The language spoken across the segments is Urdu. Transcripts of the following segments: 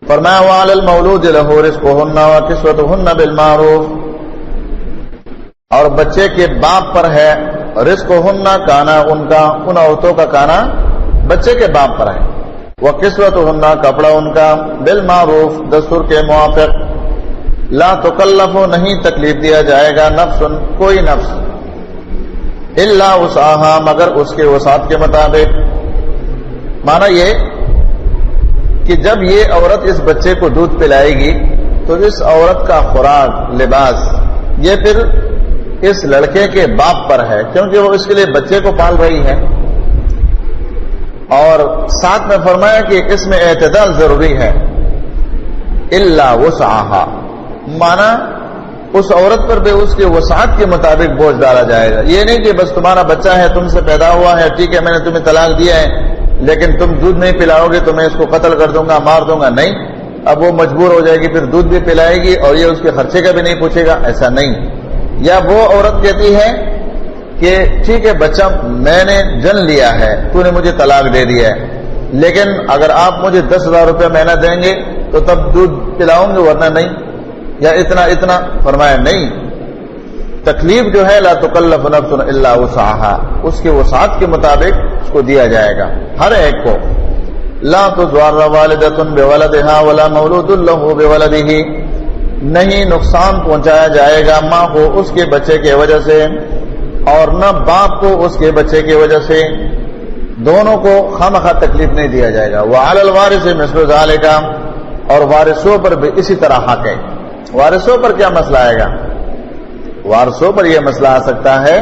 فرمایا وعلی المولود لہ رزقہن وکسوتہن بالمعروف، اور بچے کے باپ پر ہے رزقہن کانا ان کا، ان عورتوں کا کانا بچے کے باپ پر ہے، وکسوتہن کپڑا ان کا بالمعروف دستور کے موافق، لا تکلف نہیں تکلیف دیا جائے گا نفس کوئی نفس الا وسعها مگر اس کے وسعت کے مطابق۔ معنی یہ کہ جب یہ عورت اس بچے کو دودھ پلائے گی تو اس عورت کا خوراک لباس یہ پھر اس لڑکے کے باپ پر ہے، کیونکہ وہ اس کے لیے بچے کو پال رہی ہے۔ اور ساتھ میں فرمایا کہ اس میں اعتدال ضروری ہے، الا وسعها مانا اس عورت پر بھی اس کے وسعت کے مطابق بوجھ ڈالا جائے گا۔ یہ نہیں کہ بس تمہارا بچہ ہے، تم سے پیدا ہوا ہے، ٹھیک ہے میں نے تمہیں طلاق دیا ہے لیکن تم دودھ نہیں پلاؤ گے تو میں اس کو قتل کر دوں گا، مار دوں گا، نہیں، اب وہ مجبور ہو جائے گی، پھر دودھ بھی پلائے گی اور یہ اس کے خرچے کا بھی نہیں پوچھے گا، ایسا نہیں۔ یا وہ عورت کہتی ہے کہ ٹھیک ہے بچہ میں نے جن لیا ہے، تو نے مجھے طلاق دے دیا ہے، لیکن اگر آپ مجھے 10,000 روپے مہینہ دیں گے تو تب دودھ پلاؤں گے ورنہ نہیں، یا اتنا فرمایا نہیں۔ تکلیف جو ہے لا تکلف نفس الا وسعها اس کے وسعت کے مطابق اس کو دیا جائے گا ہر ایک کو۔ لا تضار والدۃ بولدها ولا مولود له بولده نہیں نقصان پہنچایا جائے گا ماں کو اس کے بچے کی وجہ سے اور نہ باپ کو اس کے بچے کی وجہ سے، دونوں کو خامخواہ تکلیف نہیں دیا جائے گا۔ وعلی الوارث مثل ذلک اور وارثوں پر بھی اسی طرح حق ہے۔ وارثوں پر کیا مسئلہ آئے گا؟ وارثوں پر یہ مسئلہ آ سکتا ہے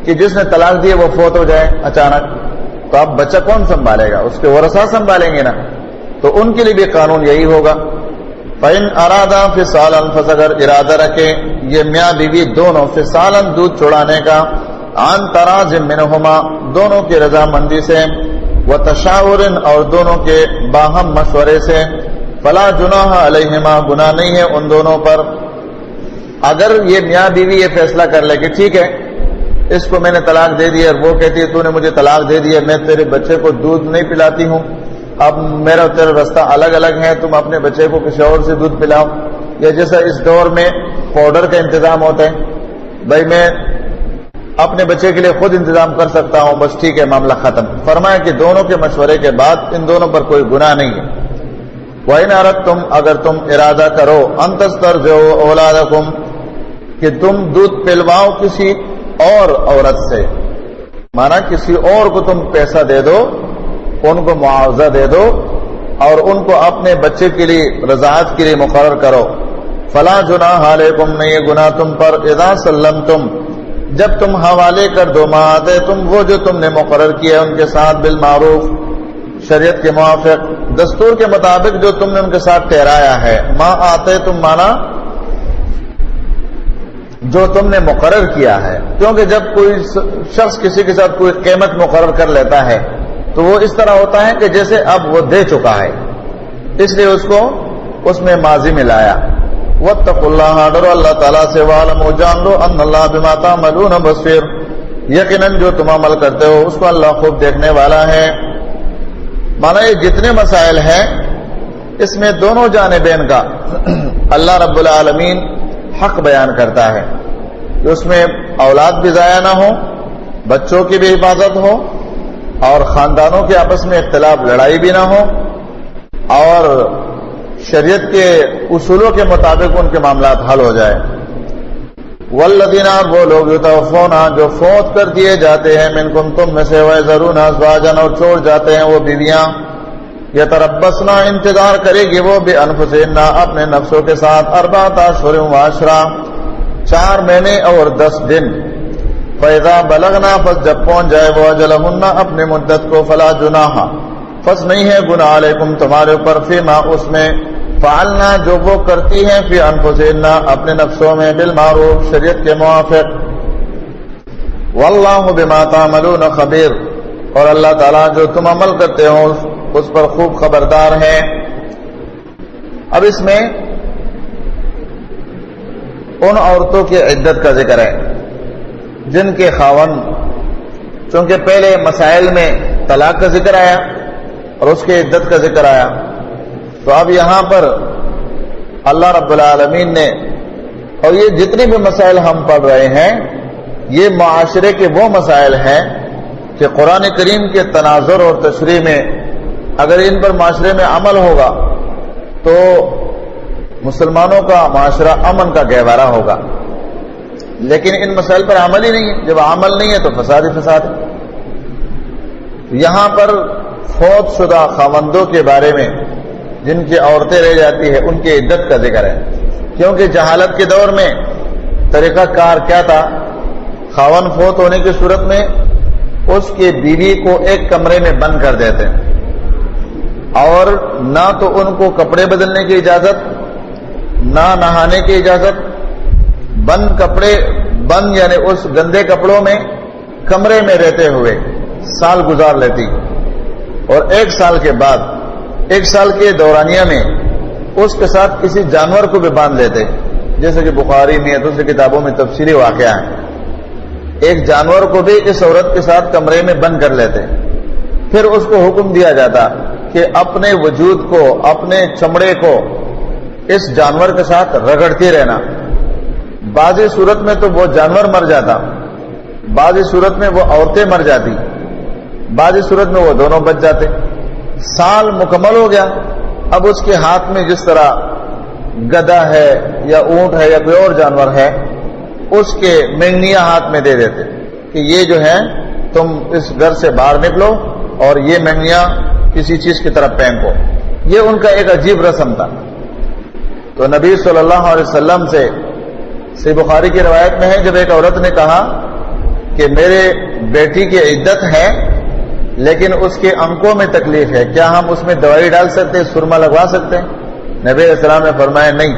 کہ جس نے طلاق دی وہ فوت ہو جائے اچانک، تو اب بچہ کون سنبھالے گا؟ اس کے ورثہ سنبھالیں گے نا، تو ان کے لیے بھی قانون یہی ہوگا۔ فَإِنْ أَرَادَا فِصَالًا پس اگر ارادہ رکھے یہ میاں بیوی دونوں فصالاً دودھ چھڑانے کا، عن تراض منہما دونوں کی رضامندی سے، وتشاور اور دونوں کے باہم مشورے سے، فلا جناح علیہما گناہ نہیں ہے ان دونوں پر۔ اگر یہ میاں بیوی یہ فیصلہ کر لے کہ ٹھیک ہے اس کو میں نے طلاق دے دی اور وہ کہتی ہے تو نے مجھے طلاق دے دی ہے، میں تیرے بچے کو دودھ نہیں پلاتی ہوں، اب میرا تیرا راستہ الگ الگ ہے، تم اپنے بچے کو کسی اور سے دودھ پلاؤ، یا جیسا اس دور میں پاؤڈر کا انتظام ہوتا ہے، بھائی میں اپنے بچے کے لیے خود انتظام کر سکتا ہوں، بس ٹھیک ہے معاملہ ختم۔ فرمایا کہ دونوں کے مشورے کے بعد ان دونوں پر کوئی گناہ نہیں ہے۔ وَإِنْ أَرَدْتُمْ اگر تم ارادہ کرو أَن تَسْتَرْضِعُوا أَوْلَادَكُمْ کہ تم دودھ پلواؤ کسی اور عورت سے، مانا کسی اور کو تم پیسہ دے دو، ان کو معاوضہ دے دو اور ان کو اپنے بچے کے لیے رضاعت کے لیے مقرر کرو، فلا جناح علیکم نہیں یہ گناہ تم پر، اذا سلمتم جب تم حوالے کر دو ما آتیتم وہ جو تم نے مقرر کیا ان کے ساتھ، بالمعروف شریعت کے موافق دستور کے مطابق جو تم نے ان کے ساتھ ٹھہرایا ہے، ما آتیتم مانا جو تم نے مقرر کیا ہے، کیونکہ جب کوئی شخص کسی کے ساتھ کوئی قیمت مقرر کر لیتا ہے تو وہ اس طرح ہوتا ہے کہ جیسے اب وہ دے چکا ہے، اس لیے اس کو اس میں ماضی میں لایا۔ واتقوا اللہ ڈرو اللہ تعالیٰ سے، وَاعْلَمُوا جان لو ان اللہ بما تعملون بصیر یقیناً جو تم عمل کرتے ہو اس کو اللہ خوب دیکھنے والا ہے۔ مانا یہ جتنے مسائل ہیں اس میں دونوں جانبین کا اللہ رب العالمین حق بیان کرتا ہے کہ اس میں اولاد بھی ضائع نہ ہو، بچوں کی بھی حفاظت ہو، اور خاندانوں کے آپس میں اختلاف لڑائی بھی نہ ہو، اور شریعت کے اصولوں کے مطابق ان کے معاملات حل ہو جائے۔ والذین وہ لوگ یتوفون جو فوت کر دیے جاتے ہیں منکم تم میں سے، ویذرون ازواجا اور چھوڑ جاتے ہیں وہ بیویاں، یتربصن انتظار کرے گی وہ بانفسہن اپنے نفسوں کے ساتھ، 4 اشہر و 10 4 مہینے اور 10 دن، فَإِذَا بَلَغْنَا پس جب پہنچ جائے وہ اجلہن اپنے مدت کو، فلا جناح پس نہیں ہے گناہ علیکم تمہارے اوپر، فیما اس میں، فعلنا جو وہ کرتی ہیں، فی انفسہن اپنے نفسوں میں، بالمعروف شریعت کے موافق، واللہ بما تعملون خبیر اور اللہ تعالیٰ جو تم عمل کرتے ہو اس پر خوب خبردار ہے۔ اب اس میں ان عورتوں کی عدت کا ذکر ہے جن کے خاوند، چونکہ پہلے مسائل میں طلاق کا ذکر آیا اور اس کے عدت کا ذکر آیا، تو اب یہاں پر اللہ رب العالمین نے، اور یہ جتنے بھی مسائل ہم پڑھ رہے ہیں یہ معاشرے کے وہ مسائل ہیں کہ قرآن کریم کے تناظر اور تشریح میں اگر ان پر معاشرے میں عمل ہوگا تو مسلمانوں کا معاشرہ امن کا گہوارہ ہوگا، لیکن ان مسائل پر عمل ہی نہیں ہے۔ جب عمل نہیں ہے تو فساد ہی فساد ہے۔ یہاں پر فوت شدہ خاوندوں کے بارے میں جن کی عورتیں رہ جاتی ہیں ان کی عدت کا ذکر ہے، کیونکہ جہالت کے دور میں طریقہ کار کیا تھا، خاوند فوت ہونے کی صورت میں اس کی بیوی کو ایک کمرے میں بند کر دیتے اور نہ تو ان کو کپڑے بدلنے کی اجازت، نہ نہانے کی اجازت، بند کپڑے، بند یعنی اس گندے کپڑوں میں کمرے میں رہتے ہوئے سال گزار لیتی، اور ایک سال کے بعد، ایک سال کے دورانیہ میں اس کے ساتھ کسی جانور کو بھی باندھ لیتے، جیسے کہ بخاری میں دوسری کتابوں میں تفصیلی واقعہ ہے۔ ایک جانور کو بھی اس عورت کے ساتھ کمرے میں بند کر لیتے، پھر اس کو حکم دیا جاتا کہ اپنے وجود کو، اپنے چمڑے کو اس جانور کے ساتھ رگڑتی رہنا۔ بعضی صورت میں تو وہ جانور مر جاتا، بعضی صورت میں وہ عورتیں مر جاتی، بعضی صورت میں وہ دونوں بچ جاتے۔ سال مکمل ہو گیا، اب اس کے ہاتھ میں جس طرح گدھا ہے یا اونٹ ہے یا کوئی اور جانور ہے، اس کے مینگنیاں ہاتھ میں دے دیتے کہ یہ جو ہے تم اس گھر سے باہر نکلو اور یہ مینگنیاں کسی چیز کی طرف پھینکو۔ یہ ان کا ایک عجیب رسم تھا۔ تو نبی صلی اللہ علیہ وسلم سے صحیح بخاری کی روایت میں ہے، جب ایک عورت نے کہا کہ میرے بیٹی کی عدت ہے لیکن اس کے آنکھوں میں تکلیف ہے، کیا ہم اس میں دوائی ڈال سکتے ہیں، سرما لگوا سکتے ہیں؟ نبی علیہ السلام نے فرمایا نہیں۔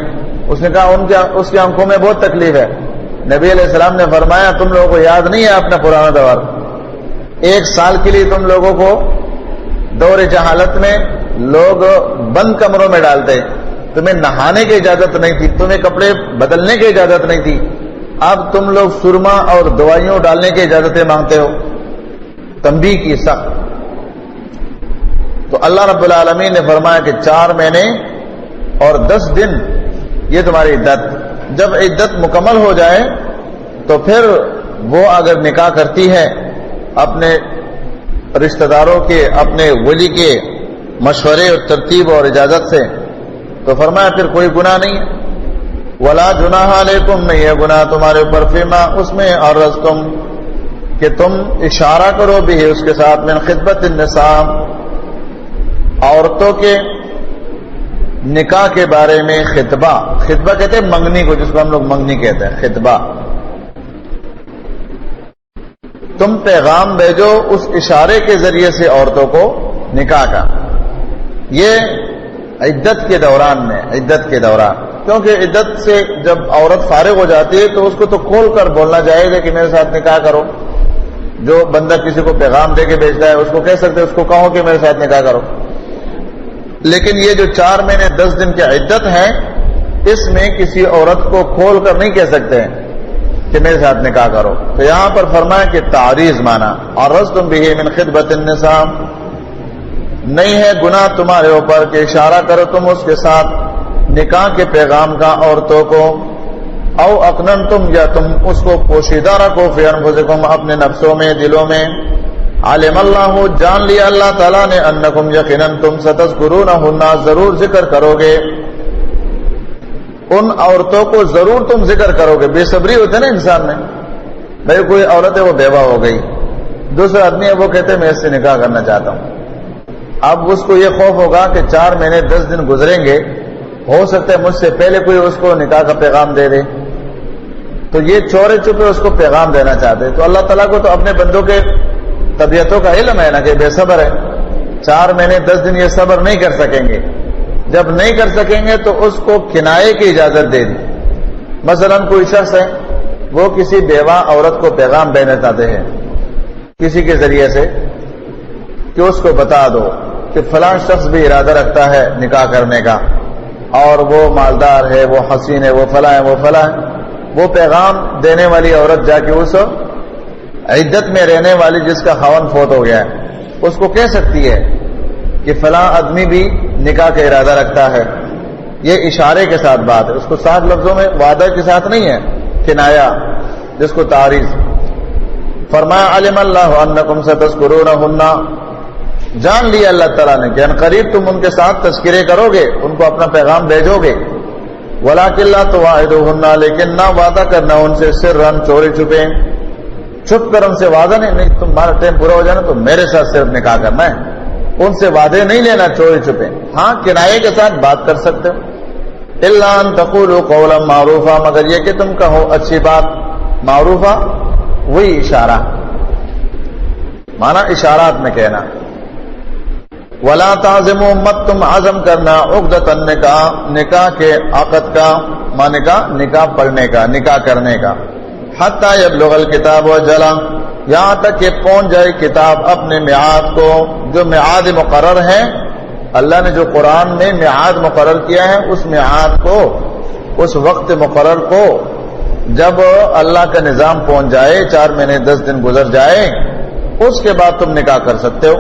اس نے کہا اس کی آنکھوں میں بہت تکلیف ہے۔ نبی علیہ السلام نے فرمایا تم لوگوں کو یاد نہیں ہے اپنا پرانا دور، ایک سال کے لیے تم لوگوں کو دور جہالت میں لوگ بند کمروں میں ڈالتے، تمہیں نہانے کی اجازت نہیں تھی، تمہیں کپڑے بدلنے کی اجازت نہیں تھی، اب تم لوگ سرما اور دوائیوں ڈالنے کی اجازتیں مانگتے ہو۔ تنبیہ کی سخت۔ تو اللہ رب العالمین نے فرمایا کہ 4 مہینے اور 10 دن یہ تمہاری عدت، جب عدت مکمل ہو جائے تو پھر وہ اگر نکاح کرتی ہے اپنے رشتہ داروں کے، اپنے ولی کے مشورے اور ترتیب اور اجازت سے، تو فرمایا پھر کوئی گناہ نہیں، ولا جناح علیکم، نہیں ہے گناہ تمہارے اوپر، فیما اس میں عرضتم کہ تم اشارہ کرو بھی اس کے ساتھ، من خطبت النساء، عورتوں کے نکاح کے بارے میں خطبہ، خطبہ کہتے ہیں منگنی کو، جس کو ہم لوگ منگنی کہتے ہیں، خطبہ۔ تم پیغام بھیجو اس اشارے کے ذریعے سے عورتوں کو نکاح کا، یہ عدت کے دوران میں، عدت کے دوران، کیونکہ عدت سے جب عورت فارغ ہو جاتی ہے تو اس کو تو کھول کر بولنا چاہیے گا کہ میرے ساتھ نکاح کرو۔ جو بندہ کسی کو پیغام دے کے بھیجتا ہے اس کو کہہ سکتے اس کو کہو کہ میرے ساتھ نکاح کرو، لیکن یہ جو 4 مہینے 10 دن کی عدت ہے اس میں کسی عورت کو کھول کر نہیں کہہ سکتے کہ میرے ساتھ نکاح کرو۔ تو یہاں پر فرمایا کہ تعریض مانا، عرضتم به من خطبۃ النساء، نہیں ہے گناہ تمہارے اوپر کہ اشارہ کرو تم اس کے ساتھ نکاح کے پیغام کا عورتوں کو، او اکننتم، یا تم اس کو پوشیدہ رکھو، فی انفسکم، اپنے نفسوں میں، دلوں میں، علم اللہ، جان لیا اللہ تعالیٰ نے، انکم، یقیناً تم، ستذکرونہن، ضرور ذکر کرو گے ان عورتوں کو، ضرور تم ذکر کرو گے۔ بے صبری ہوتے نا انسان میں، بھائی کوئی عورت ہے وہ بیوہ ہو گئی، دوسرا آدمی ہے وہ کہتے ہیں میں اس سے نکاح کرنا چاہتا ہوں، اب اس کو یہ خوف ہوگا کہ 4 مہینے 10 دن گزریں گے، ہو سکتا ہے مجھ سے پہلے کوئی اس کو نکاح کا پیغام دے دے، تو یہ چورے چھپے اس کو پیغام دینا چاہتے۔ تو اللہ تعالیٰ کو تو اپنے بندوں کے طبیعتوں کا علم ہے نا کہ بے صبر ہے، 4 مہینے 10 دن یہ صبر نہیں کر سکیں گے، جب نہیں کر سکیں گے تو اس کو کنایے کی اجازت دے دی۔ مثلا کوئی شخص ہے وہ کسی بیوہ عورت کو پیغام دینا چاہتے ہیں کسی کے ذریعے سے کہ اس کو بتا دو کہ فلاں شخص بھی ارادہ رکھتا ہے نکاح کرنے کا، اور وہ مالدار ہے، وہ حسین ہے، وہ فلاں ہے، وہ فلاں ہے، وہ پیغام دینے والی عورت جا کے اس عدت میں رہنے والی جس کا خاوند فوت ہو گیا ہے اس کو کہہ سکتی ہے کہ فلاں آدمی بھی نکاح کا ارادہ رکھتا ہے. یہ اشارے کے ساتھ بات ہے, اس کو صاف لفظوں میں وعدہ کے ساتھ نہیں ہے, کنایا جس کو تعریض. فرمایا علم اللہ انکم ستذکرونہن, جان لیا اللہ تعالیٰ نے کہ ان قریب تم ان کے ساتھ تذکرے کرو گے, ان کو اپنا پیغام بھیجو گے. ولکن لا تواعدوہن, لیکن نہ وعدہ کرنا ان سے سرا, چوری چھپے, چھپ کر ان سے وعدہ نہیں تمہارا ٹائم پورا ہو جانا تو میرے ساتھ صرف نکاح کرنا ہے, ان سے وعدے نہیں لینا چوری چھپے. ہاں کنائے کے ساتھ بات کر سکتے ہو. الا ان تقولوا قولا معروفا, مگر یہ کہ تم کہو اچھی بات. معروفہ وہی اشارہ, مانا اشارات میں کہنا. ولا تعزموا, مت تم عزم کرنا, عقدۃ النکاح, نکاح کے عقد کا, معنی کا نکاح پڑھنے کا, نکاح کرنے کا. حتی یبلغ الکتاب اجلہ, یہاں تک کہ پہنچ جائے کتاب اپنے میعاد کو. جو میعاد مقرر ہے, اللہ نے جو قرآن میں میعاد مقرر کیا ہے, اس میعاد کو, اس وقت مقرر کو جب اللہ کا نظام پہنچ جائے, 4 مہینے 10 دن گزر جائے, اس کے بعد تم نکاح کر سکتے ہو.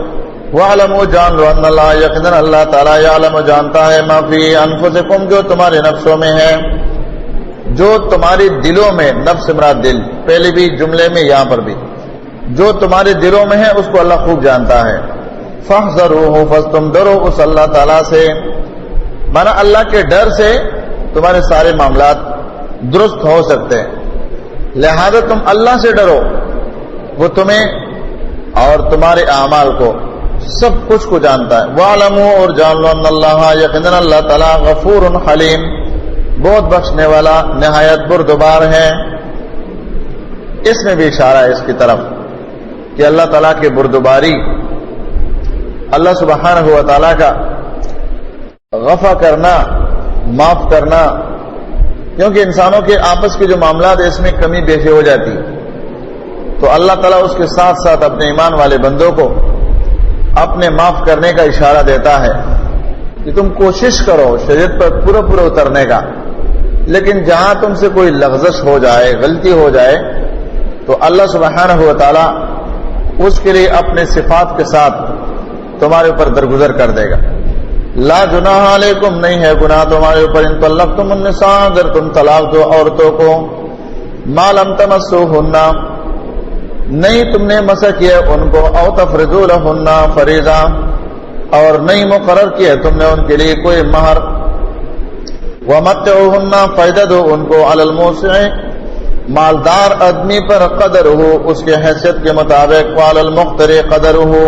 وَعْلَمُوا, جان لو, ان اللہ, یقیناً اللہ تعالیٰ, یعلم, جانتا ہے, ما فی انفسکم, جو تمہارے نفسوں میں ہے, جو تمہاری دلوں میں, نفس مراد دل, پہلے بھی جملے میں یہاں پر بھی, جو تمہارے دلوں میں ہے اس کو اللہ خوب جانتا ہے. فاحذروہ, پس تم ڈرو اس اللہ تعالیٰ سے, مانا اللہ کے ڈر سے تمہارے سارے معاملات درست ہو سکتے ہیں. لہذا تم اللہ سے ڈرو, وہ تمہیں اور تمہارے اعمال کو, سب کچھ کو جانتا ہے. وَعْلَمُوا, اور جان لو, ان اللہ, یقیناً اللہ تعالیٰ, غفور حلیم, بہت بخشنے والا, نہایت بردبار ہے. اس میں بھی اشارہ ہے اس کی طرف کہ اللہ تعالیٰ کی بردباری, اللہ سبحانہ و تعالیٰ کا غفا کرنا, معاف کرنا, کیونکہ انسانوں کے آپس کے جو معاملات ہیں اس میں کمی بیشی ہو جاتی, تو اللہ تعالیٰ اس کے ساتھ ساتھ اپنے ایمان والے بندوں کو اپنے معاف کرنے کا اشارہ دیتا ہے کہ تم کوشش کرو شریعت پر پورا اترنے کا, لیکن جہاں تم سے کوئی لغزش ہو جائے, غلطی ہو جائے, تو اللہ سبحانہ و تعالیٰ اس کے لیے اپنے صفات کے ساتھ تمہارے اوپر درگزر کر دے گا. لا جناح علیکم, نہیں ہے گناہ تمہارے اوپر, ان طلقتم النساء, اگر تم طلاق دو عورتوں کو, ما لم تمسوہن, نہیں تم نے مسح کیا ان کو, او تفرضوا لہن فریضہ, اور نہیں مقرر کیا تم نے ان کے لیے کوئی مہر. ومتعوہن, فائدہ دو ان کو, علی الموسع, مالدار آدمی پر, قدر ہو, اس کے حیثیت کے مطابق, وعلی المقتر قدر ہو,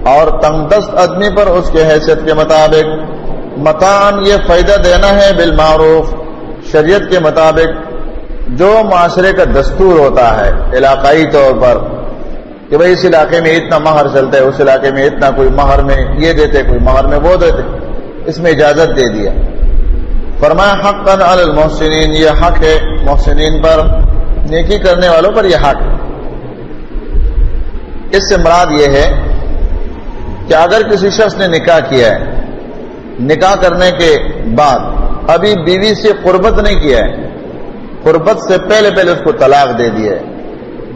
اور تنگ دست آدمی پر اس کے حیثیت کے مطابق. متاعن, یہ فائدہ دینا ہے, بالمعروف, شریعت کے مطابق, جو معاشرے کا دستور ہوتا ہے علاقائی طور پر, کہ بھئی اس علاقے میں اتنا مہر چلتا ہے, اس علاقے میں اتنا, کوئی مہر میں یہ دیتے, کوئی مہر میں وہ دیتے, اس میں اجازت دے دیا. فرمایا حقا علی المحسنین, یہ حق ہے محسنین پر, نیکی کرنے والوں پر یہ حق. اس سے مراد یہ ہے کہ اگر کسی شخص نے نکاح کیا ہے, نکاح کرنے کے بعد ابھی بیوی سے قربت نہیں کیا ہے, قربت سے پہلے اس کو طلاق دے دیا ہے.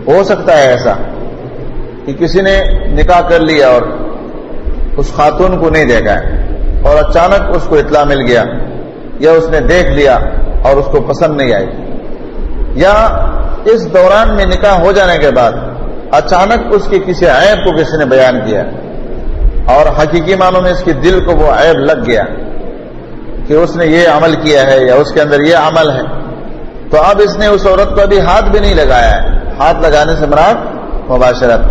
ہو سکتا ہے ایسا کہ کسی نے نکاح کر لیا اور اس خاتون کو نہیں دیکھا ہے, اور اچانک اس کو اطلاع مل گیا, یا اس نے دیکھ لیا اور اس کو پسند نہیں آئی, یا اس دوران میں نکاح ہو جانے کے بعد اچانک اس کے کسی عیب کو کسی نے بیان کیا, اور حقیقی معنوں میں اس کے دل کو وہ عیب لگ گیا کہ اس نے یہ عمل کیا ہے یا اس کے اندر یہ عمل ہے, تو اب اس نے اس عورت کو ابھی ہاتھ بھی نہیں لگایا ہے, ہاتھ لگانے سے مراد مباشرت,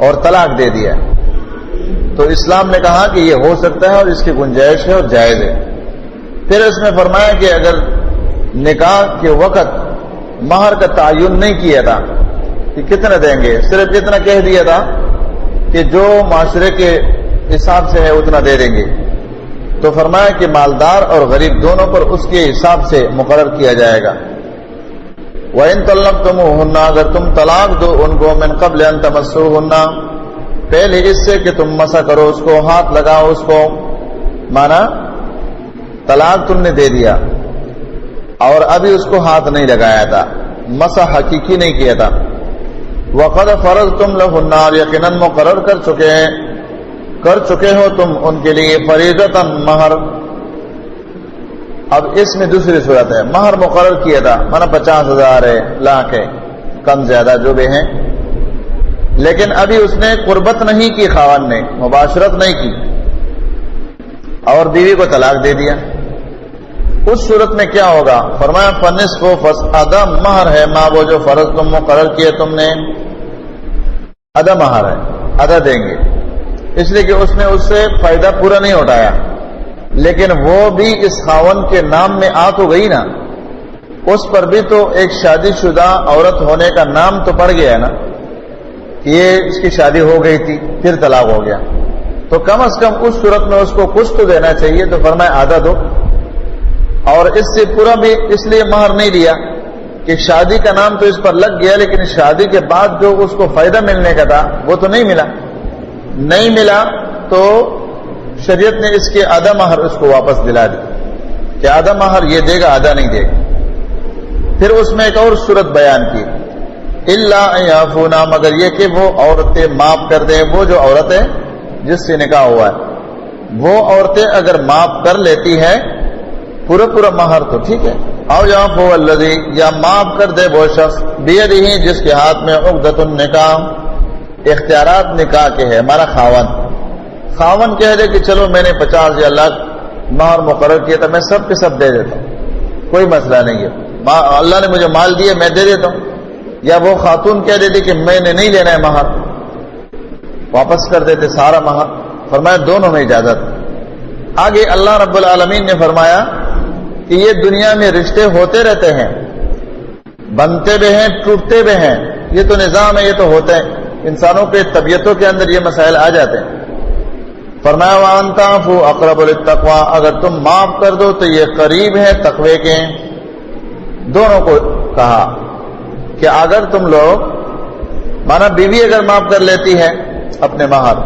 اور طلاق دے دیا. تو اسلام نے کہا کہ یہ ہو سکتا ہے اور اس کی گنجائش ہے اور جائز ہے. پھر اس میں فرمایا کہ اگر نکاح کے وقت مہر کا تعین نہیں کیا تھا کہ کتنا دیں گے, صرف اتنا کہہ دیا تھا کہ جو معاشرے کے حساب سے ہے اتنا دے دیں گے, تو فرمایا کہ مالدار اور غریب دونوں پر اس کے حساب سے مقرر کیا جائے گا. وَإِن طَلَّقْتُمُوهُنَّ, اگر تم طلاق دو ان کو, مِن قَبْلِ أَن تَمَسُّوهُنَّ, پہلے اس سے کہ تم مسح کرو اس کو, ہاتھ لگاؤ اس کو, مانا طلاق تم نے دے دیا اور ابھی اس کو ہاتھ نہیں لگایا تھا, مسح حقیقی نہیں کیا تھا. وَقَدْ فَرَضْتُمْ لَهُنَّ, یقیناً مقرر کر چکے ہیں کر چکے ہو تم ان کے لیے فریضتاً مہر. اب اس میں دوسری صورت ہے، مہر مقرر کیا تھا، مانا 50,000 ہے، لاکھ ہے، کم زیادہ جو بھی ہیں، لیکن ابھی اس نے قربت نہیں کی، خاوند نے مباشرت نہیں کی اور بیوی کو طلاق دے دیا. اس صورت میں کیا ہوگا؟ فرمایا فنصف ادا مہر ہے ماں وہ جو فرض تم مقرر کیے تم نے، ادا مہر ہے، ادا دیں گے، اس لیے کہ اس نے اس سے فائدہ پورا نہیں اٹھایا، لیکن وہ بھی اس خاوند کے نام میں آ تو گئی نا، اس پر بھی تو ایک شادی شدہ عورت ہونے کا نام تو پڑ گیا ہے نا، یہ اس کی شادی ہو گئی تھی پھر طلاق ہو گیا، تو کم از کم اس صورت میں اس کو کچھ تو دینا چاہیے. تو فرمایا آدھا دو، اور اس سے پورا بھی اس لیے مہر نہیں دیا کہ شادی کا نام تو اس پر لگ گیا، لیکن شادی کے بعد جو اس کو فائدہ ملنے کا تھا وہ تو نہیں ملا، تو شریعت نے اس کے آدھا مہر اس کو واپس دلا دی کہ آدھا مہر یہ دے گا، آدھا نہیں دے گا. پھر اس میں ایک اور صورت بیان کی، الا ان یعفونا، مگر یہ کہ وہ عورتیں معاف کر دیں، وہ جو عورتیں جس سے نکاح ہوا ہے وہ عورتیں اگر معاف کر لیتی ہے پورا مہر تو ٹھیک ہے، او یعفو الذی، یا معاف کر دے وہ شخص بیدہ، جس کے ہاتھ میں عقدۃ النکاح، اختیارات نکاح کے ہے، ہمارا خاوند کہہ دے کہ چلو میں نے 50 یا لاکھ مہر مقرر کیا تھا، میں سب کے سب دے دیتا ہوں، کوئی مسئلہ نہیں ہے، اللہ نے مجھے مال دیا میں دے دیتا ہوں. یا وہ خاتون کہہ دیتی کہ میں نے نہیں لینا ہے مہر، واپس کر دیتے سارا مہر. فرمایا دونوں میں اجازت. آگے اللہ رب العالمین نے فرمایا کہ یہ دنیا میں رشتے ہوتے رہتے ہیں، بنتے بھی ہیں ٹوٹتے بھی ہیں، یہ تو نظام ہے، یہ تو ہوتا ہے، انسانوں کے طبیعتوں کے اندر یہ مسائل آ جاتے ہیں. فرمایا وَأَن تَعْفُوا أَقْرَبُ لِلتَّقْوَىٰ، اگر تم معاف کر دو تو یہ قریب ہے تقوی کے. دونوں کو کہا کہ اگر تم لوگ، مانا بیوی اگر معاف کر لیتی ہے اپنے مہر،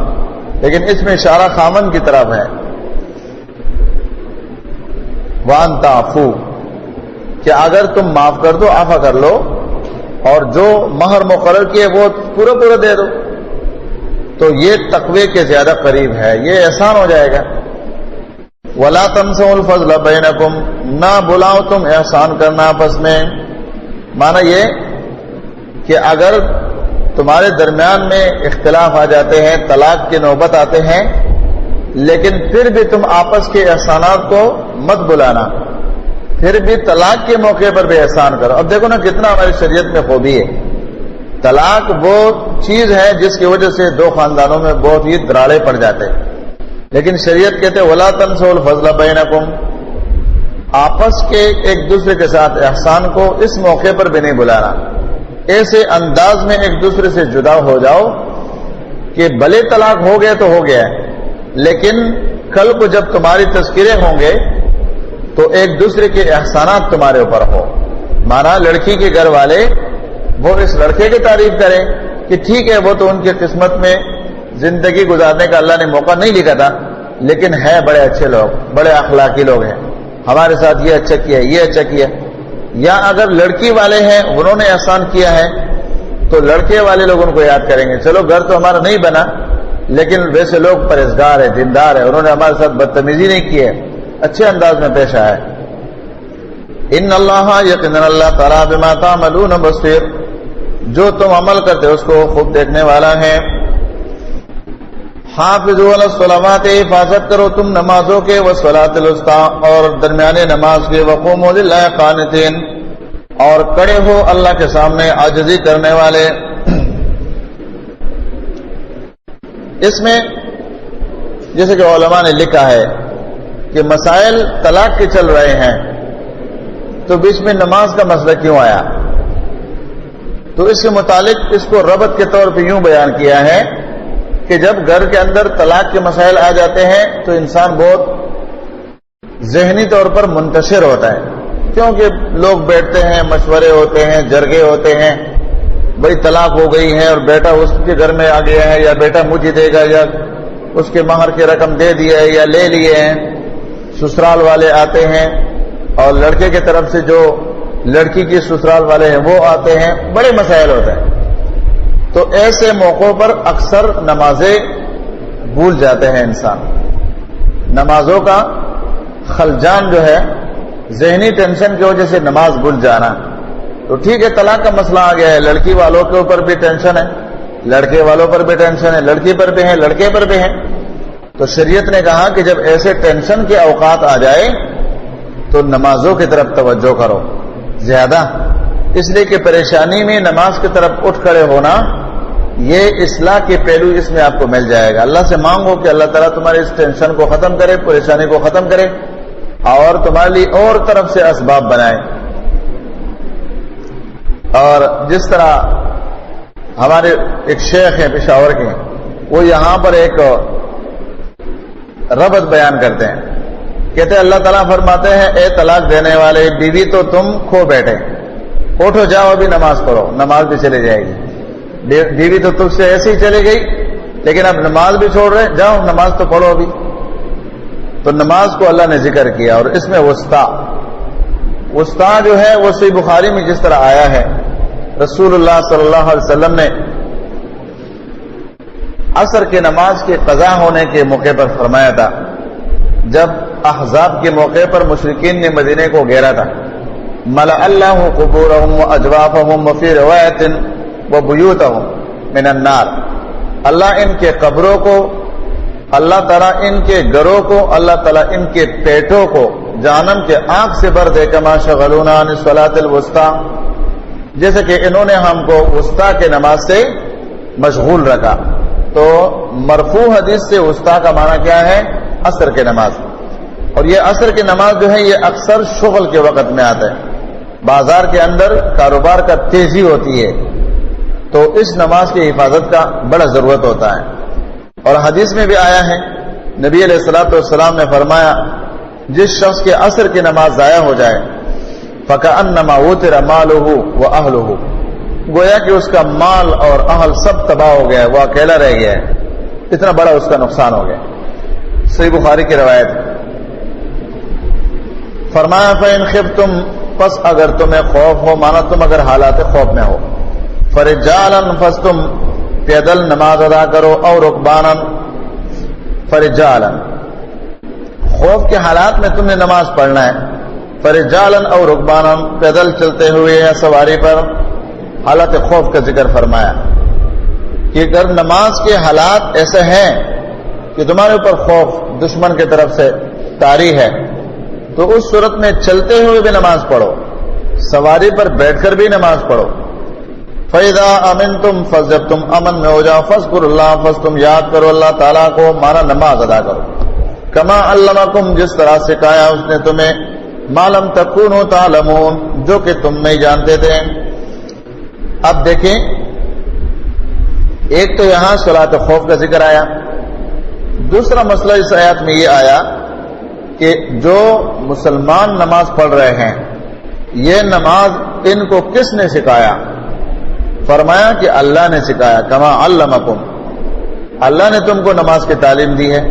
لیکن اس میں اشارہ خاوند کی طرف ہے، وَأَن تَعْفُوا، کہ اگر تم معاف کر دو، عفا کر لو، اور جو مہر مقرر کیے وہ پورا دے دو، تو یہ تقوی کے زیادہ قریب ہے، یہ احسان ہو جائے گا. وَلَا تَنْسَوُا الْفَضْلَ بَيْنَكُمْ، نہ بلاؤ تم احسان کرنا آپس میں. مانا یہ کہ اگر تمہارے درمیان میں اختلاف آ جاتے ہیں، طلاق کی نوبت آتے ہیں، لیکن پھر بھی تم آپس کے احسانات کو مت بلانا، پھر بھی طلاق کے موقع پر بھی احسان کرو. اب دیکھو نا کتنا ہماری شریعت میں خوبی ہے. طلاق وہ چیز ہے جس کی وجہ سے دو خاندانوں میں بہت ہی دراڑے پڑ جاتے ہیں، لیکن شریعت کہتے وَلَا تَنْسَوُا الْفَضْلَ بَيْنَكُمْ، آپس کے ایک دوسرے کے ساتھ احسان کو اس موقع پر بھی نہیں بلانا. ایسے انداز میں ایک دوسرے سے جدا ہو جاؤ کہ بھلے طلاق ہو گیا تو ہو گیا ہے، لیکن کل کو جب تمہاری تذکرے ہوں گے تو ایک دوسرے کے احسانات تمہارے اوپر ہو. مانا لڑکی کے گھر والے وہ اس لڑکے کی تعریف کریں کہ ٹھیک ہے وہ تو ان کی قسمت میں زندگی گزارنے کا اللہ نے موقع نہیں لکھا تھا، لیکن ہے بڑے اچھے لوگ، بڑے اخلاقی لوگ ہیں، ہمارے ساتھ یہ اچھا کیا، یہ اچھا کیا. یا اگر لڑکی والے ہیں انہوں نے احسان کیا ہے تو لڑکے والے لوگ ان کو یاد کریں گے، چلو گھر تو ہمارا نہیں بنا لیکن ویسے لوگ پرہیزگار ہے، دیندار ہے، انہوں نے ہمارے ساتھ بدتمیزی نہیں کی ہے، اچھے انداز میں پیش آیا. ان اللہ، یقینا اللہ تعالیٰ بما تعملون بصیر، جو تم عمل کرتے اس کو خوب دیکھنے والا ہے. حافظوا علی الصلوات، حفاظت کرو تم نمازوں کے، والصلاۃ الوسطی، اور درمیانے نماز کے، وقوموا للہ قانتین، اور کھڑے ہو اللہ کے سامنے عاجزی کرنے والے. اس میں جیسے کہ علماء نے لکھا ہے کہ مسائل طلاق کے چل رہے ہیں تو بیچ میں نماز کا مسئلہ کیوں آیا؟ تو اس کے متعلق اس کو ربط کے طور پہ یوں بیان کیا ہے کہ جب گھر کے اندر طلاق کے مسائل آ جاتے ہیں تو انسان بہت ذہنی طور پر منتشر ہوتا ہے، کیونکہ لوگ بیٹھتے ہیں، مشورے ہوتے ہیں، جرگے ہوتے ہیں، بھئی طلاق ہو گئی ہے اور بیٹا اس کے گھر میں آ گیا ہے، یا بیٹا مجھے دے گا، یا اس کے مہر کی رقم دے دی ہے یا لے لیے ہیں. سسرال والے آتے ہیں اور لڑکے کی طرف سے جو لڑکی کے سسرال والے ہیں وہ آتے ہیں، بڑے مسائل ہوتے ہیں. تو ایسے موقعوں پر اکثر نمازیں بھول جاتے ہیں انسان. نمازوں کا خلجان جو ہے ذہنی ٹینشن کی وجہ سے نماز بھول جانا. تو ٹھیک ہے, طلاق کا مسئلہ آ گیا ہے, لڑکی والوں کے اوپر بھی ٹینشن ہے, لڑکے والوں پر بھی ٹینشن ہے, لڑکی پر بھی ہے, لڑکے پر بھی ہے. تو شریعت نے کہا کہ جب ایسے ٹینشن کے اوقات آ جائے تو نمازوں کی طرف توجہ کرو زیادہ, اس لیے کہ پریشانی میں نماز کی طرف اٹھ کھڑے ہونا یہ اصلاح کے پہلو اس میں آپ کو مل جائے گا. اللہ سے مانگو کہ اللہ تعالیٰ تمہاری اس ٹینشن کو ختم کرے, پریشانی کو ختم کرے اور تمہارے لیے اور طرف سے اسباب بنائے. اور جس طرح ہمارے ایک شیخ ہیں پشاور کے, وہ یہاں پر ایک ربط بیان کرتے ہیں, کہتے ہیں اللہ تعالیٰ فرماتے ہیں اے طلاق دینے والے بیوی تو تم کھو بیٹھے, اٹھو جاؤ ابھی نماز پڑھو, نماز بھی چلی جائے گی. بیوی تو تجھ سے ایسے ہی چلی گئی, لیکن اب نماز بھی چھوڑ رہے, جاؤ نماز تو پڑھو ابھی. تو نماز کو اللہ نے ذکر کیا, اور اس میں وسطیٰ جو ہے وہ صحیح بخاری میں جس طرح آیا ہے, رسول اللہ صلی اللہ علیہ وسلم نے عصر کی نماز کے قضا ہونے کے موقع پر فرمایا تھا, جب احزاب کے موقع پر مشرکین نے مدینے کو گھیرا تھا, ملأ اللہ قبورہم واجوافہم وفی روایت وبیوتہم من النار, اللہ ان کے قبروں کو, اللہ تعالیٰ ان کے گھروں کو, اللہ تعالیٰ ان کے پیٹوں کو جہنم کے آگ سے بھر دے, کما شغلونا عن الصلاۃ الوسطیٰ, جیسے کہ انہوں نے ہم کو وسطیٰ کے نماز سے مشغول رکھا. تو مرفوع حدیث سے وسطیٰ کا معنی کیا ہے؟ عصر کی نماز. اور یہ عصر کی نماز جو ہے یہ اکثر شغل کے وقت میں آتا ہے, بازار کے اندر کاروبار کا تیزی ہوتی ہے, تو اس نماز کی حفاظت کا بڑا ضرورت ہوتا ہے. اور حدیث میں بھی آیا ہے, نبی علیہ الصلوۃ والسلام نے فرمایا جس شخص کے عصر کی نماز ضائع ہو جائے فَكَأَنَّمَا وُتِرَ مَالُهُ وَأَهْلُهُ, گویا کہ اس کا مال اور اہل سب تباہ ہو گیا, وہ اکیلا رہ گیا ہے, اتنا بڑا اس کا نقصان ہو گیا. صحیح بخاری کی روایت. فرمایا فَإِنْ خِفْتُمْ, پس اگر تمہیں خوف ہو, مانا تم اگر حالات خوف میں ہو, فَرِجَالًا, پس تم پیدل نماز ادا کرو, اور رکباناً, فرجالاً, خوف کے حالات میں تم نے نماز پڑھنا ہے, فرجالاً اور رکباناً, پیدل چلتے ہوئے یا سواری پر, حالت خوف کا ذکر فرمایا کہ اگر نماز کے حالات ایسے ہیں کہ تمہارے اوپر خوف دشمن کی طرف سے طاری ہے, تو اس صورت میں چلتے ہوئے بھی نماز پڑھو, سواری پر بیٹھ کر بھی نماز پڑھو. فَإِذَا أَمِنْتُمْ, فَس جب تم امن میں ہو جاؤ, فَاذْكُرُوا اللَّهَ, فَس تم یاد کرو اللہ تعالیٰ کو, مانا نماز ادا کرو, کما علمکم, جس طرح سکھایا اس نے تمہیں, ما لم تکونوا تعلمون, جو کہ تم نہیں جانتے تھے. اب دیکھیں, ایک تو یہاں صلاۃ خوف کا ذکر آیا, دوسرا مسئلہ اس آیات میں یہ آیا کہ جو مسلمان نماز پڑھ رہے ہیں, یہ نماز ان کو کس نے سکھایا؟ فرمایا کہ اللہ نے سکھایا, کما علمکم, اللہ نے تم کو نماز کی تعلیم دی ہے.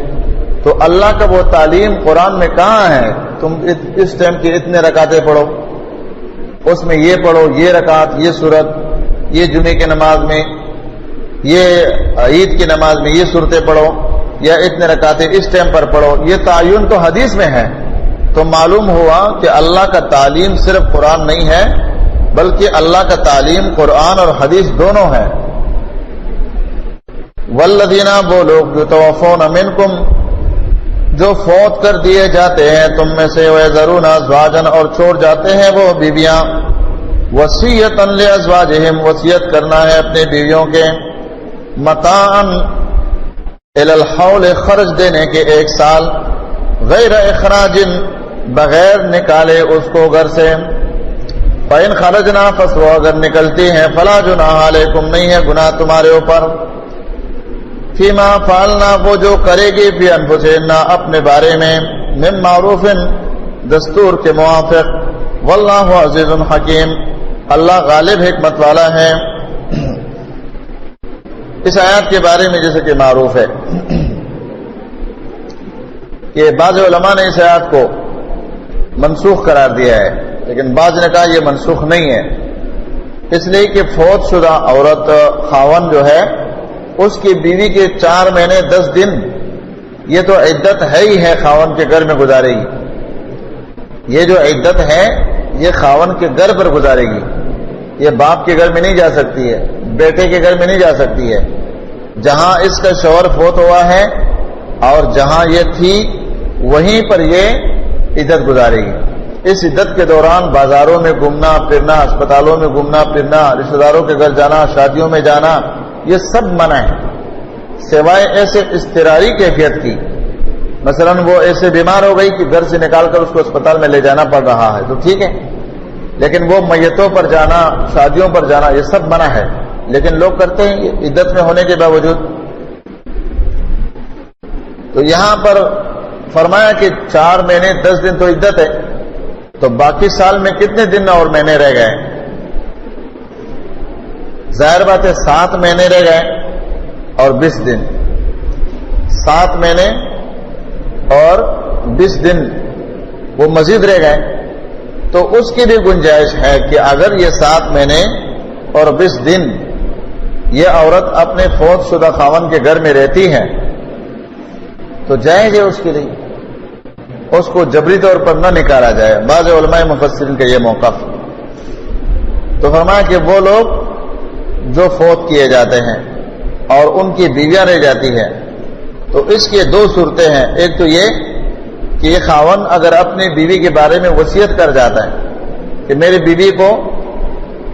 تو اللہ کا وہ تعلیم قرآن میں کہاں ہے؟ تم اس ٹائم کی اتنے رکعتیں پڑھو, اس میں یہ پڑھو, یہ رکعت, یہ سورت, یہ جمعے کی نماز میں, یہ عید کی نماز میں یہ صورتیں پڑھو, یا اتنے رکعتیں اس ٹائم پر پڑھو. یہ تعین تو حدیث میں ہے. تو معلوم ہوا کہ اللہ کا تعلیم صرف قرآن نہیں ہے, بلکہ اللہ کا تعلیم قرآن اور حدیث دونوں ہے. والذین, وہ لوگ یتوفون منکم, جو فوت کر دیے جاتے ہیں تم میں سے, وَيَذَرُونَ أَزْوَاجًا, اور چھوڑ جاتے ہیں وہ بیویاں, وَصِيَّةً لِأَزْوَاجِهِمْ, وصیت کرنا ہے اپنے بیویوں کے, مَتَاعًا إِلَى الْحَوْلِ, خرچ دینے کے 1 سال, غیر اخراج, بغیر نکالے اس کو گھر سے, فَإِنْ خَرَجْنَا, پس وہ اگر نکلتی ہیں, فَلَا جُنَاحَ عَلَيْكُمْ, نہیں ہے گناہ تمہارے اوپر, فیما فعلنا, وہ جو کرے گی, فی انفسہن, اپنے بارے میں, من معروف, دستور کے موافق, واللہ عزیز حکیم, اللہ غالب حکمت والا ہے. اس آیات کے بارے میں جیسے کہ معروف ہے کہ بعض علماء نے اس آیات کو منسوخ قرار دیا ہے, لیکن بعض نے کہا یہ منسوخ نہیں ہے, اس لیے کہ فوت شدہ عورت خاون جو ہے اس کی بیوی کے 4 مہینے 10 دن یہ تو عدت ہے ہی ہے، خاوند کے گھر میں گزارے گی. یہ جو عدت ہے یہ خاوند کے گھر پر گزارے گی. یہ باپ کے گھر میں نہیں جا سکتی ہے، بیٹے کے گھر میں نہیں جا سکتی ہے. جہاں اس کا شوہر فوت ہوا ہے اور جہاں یہ تھی وہیں پر یہ عدت گزارے گی. اس عدت کے دوران بازاروں میں گھومنا پھرنا، اسپتالوں میں گھومنا پھرنا، رشتہ داروں کے گھر جانا، شادیوں میں جانا، یہ سب منع ہے، سوائے ایسے اضطراری کیفیت کی. مثلا وہ ایسے بیمار ہو گئی کہ گھر سے نکال کر اس کو اسپتال میں لے جانا پڑ رہا ہے تو ٹھیک ہے، لیکن وہ میتوں پر جانا، شادیوں پر جانا، یہ سب منع ہے. لیکن لوگ کرتے ہیں عدت میں ہونے کے باوجود. تو یہاں پر فرمایا کہ 4 مہینے 10 دن تو عدت ہے، تو باقی سال میں کتنے دن اور مہینے رہ گئے؟ ظاہر بات ہے 7 مہینے رہ گئے اور 20 دن. 7 مہینے اور 20 دن وہ مزید رہ گئے. تو اس کی بھی گنجائش ہے کہ اگر یہ 7 مہینے اور 20 دن یہ عورت اپنے فوت شدہ خاوند کے گھر میں رہتی ہے تو جائز ہے اس کے لیے، اس کو جبری طور پر نہ نکالا جائے. بعض علماء مفسرین کا یہ موقف. تو فرمایا کہ وہ لوگ جو فوت کیے جاتے ہیں اور ان کی بیویاں رہ جاتی ہیں تو اس کے 2 صورتیں ہیں. ایک تو یہ کہ یہ خاوند اگر اپنی بیوی کے بارے میں وصیت کر جاتا ہے کہ میری بیوی کو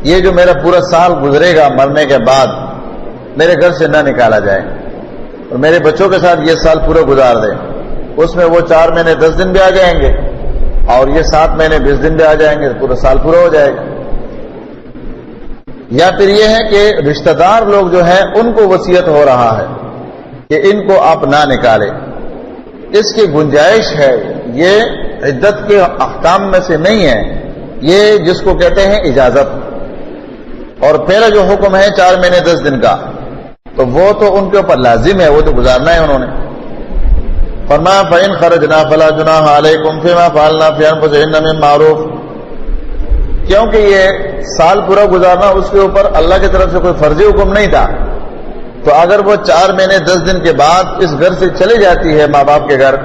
یہ جو میرا پورا سال گزرے گا مرنے کے بعد میرے گھر سے نہ نکالا جائے اور میرے بچوں کے ساتھ یہ سال پورا گزار دے. اس میں وہ 4 مہینے 10 دن بھی آ جائیں گے اور یہ 7 مہینے 20 دن بھی آ جائیں گے، پورا سال پورا ہو جائے گا. یا پھر یہ ہے کہ رشتہ دار لوگ جو ہیں ان کو وصیت ہو رہا ہے کہ ان کو آپ نہ نکالے. اس کی گنجائش ہے، یہ عدت کے احکام میں سے نہیں ہے، یہ جس کو کہتے ہیں اجازت. اور پہلا جو حکم ہے 4 مہینے 10 دن کا تو وہ تو ان کے اوپر لازم ہے، وہ تو گزارنا ہے انہوں نے. فرمایا فَإِنْ خَرَجْنَا فَلَا جُنَاحَ عَلَيْكُمْ فِيمَا فَعَلْنَا فِي أَنفُسِهِنَّ مِن مَّعْرُوفٍ. کیونکہ یہ سال پورا گزارنا اس کے اوپر اللہ کی طرف سے کوئی فرضی حکم نہیں تھا. تو اگر وہ 4 مہینے 10 دن کے بعد اس گھر سے چلی جاتی ہے ماں باپ کے گھر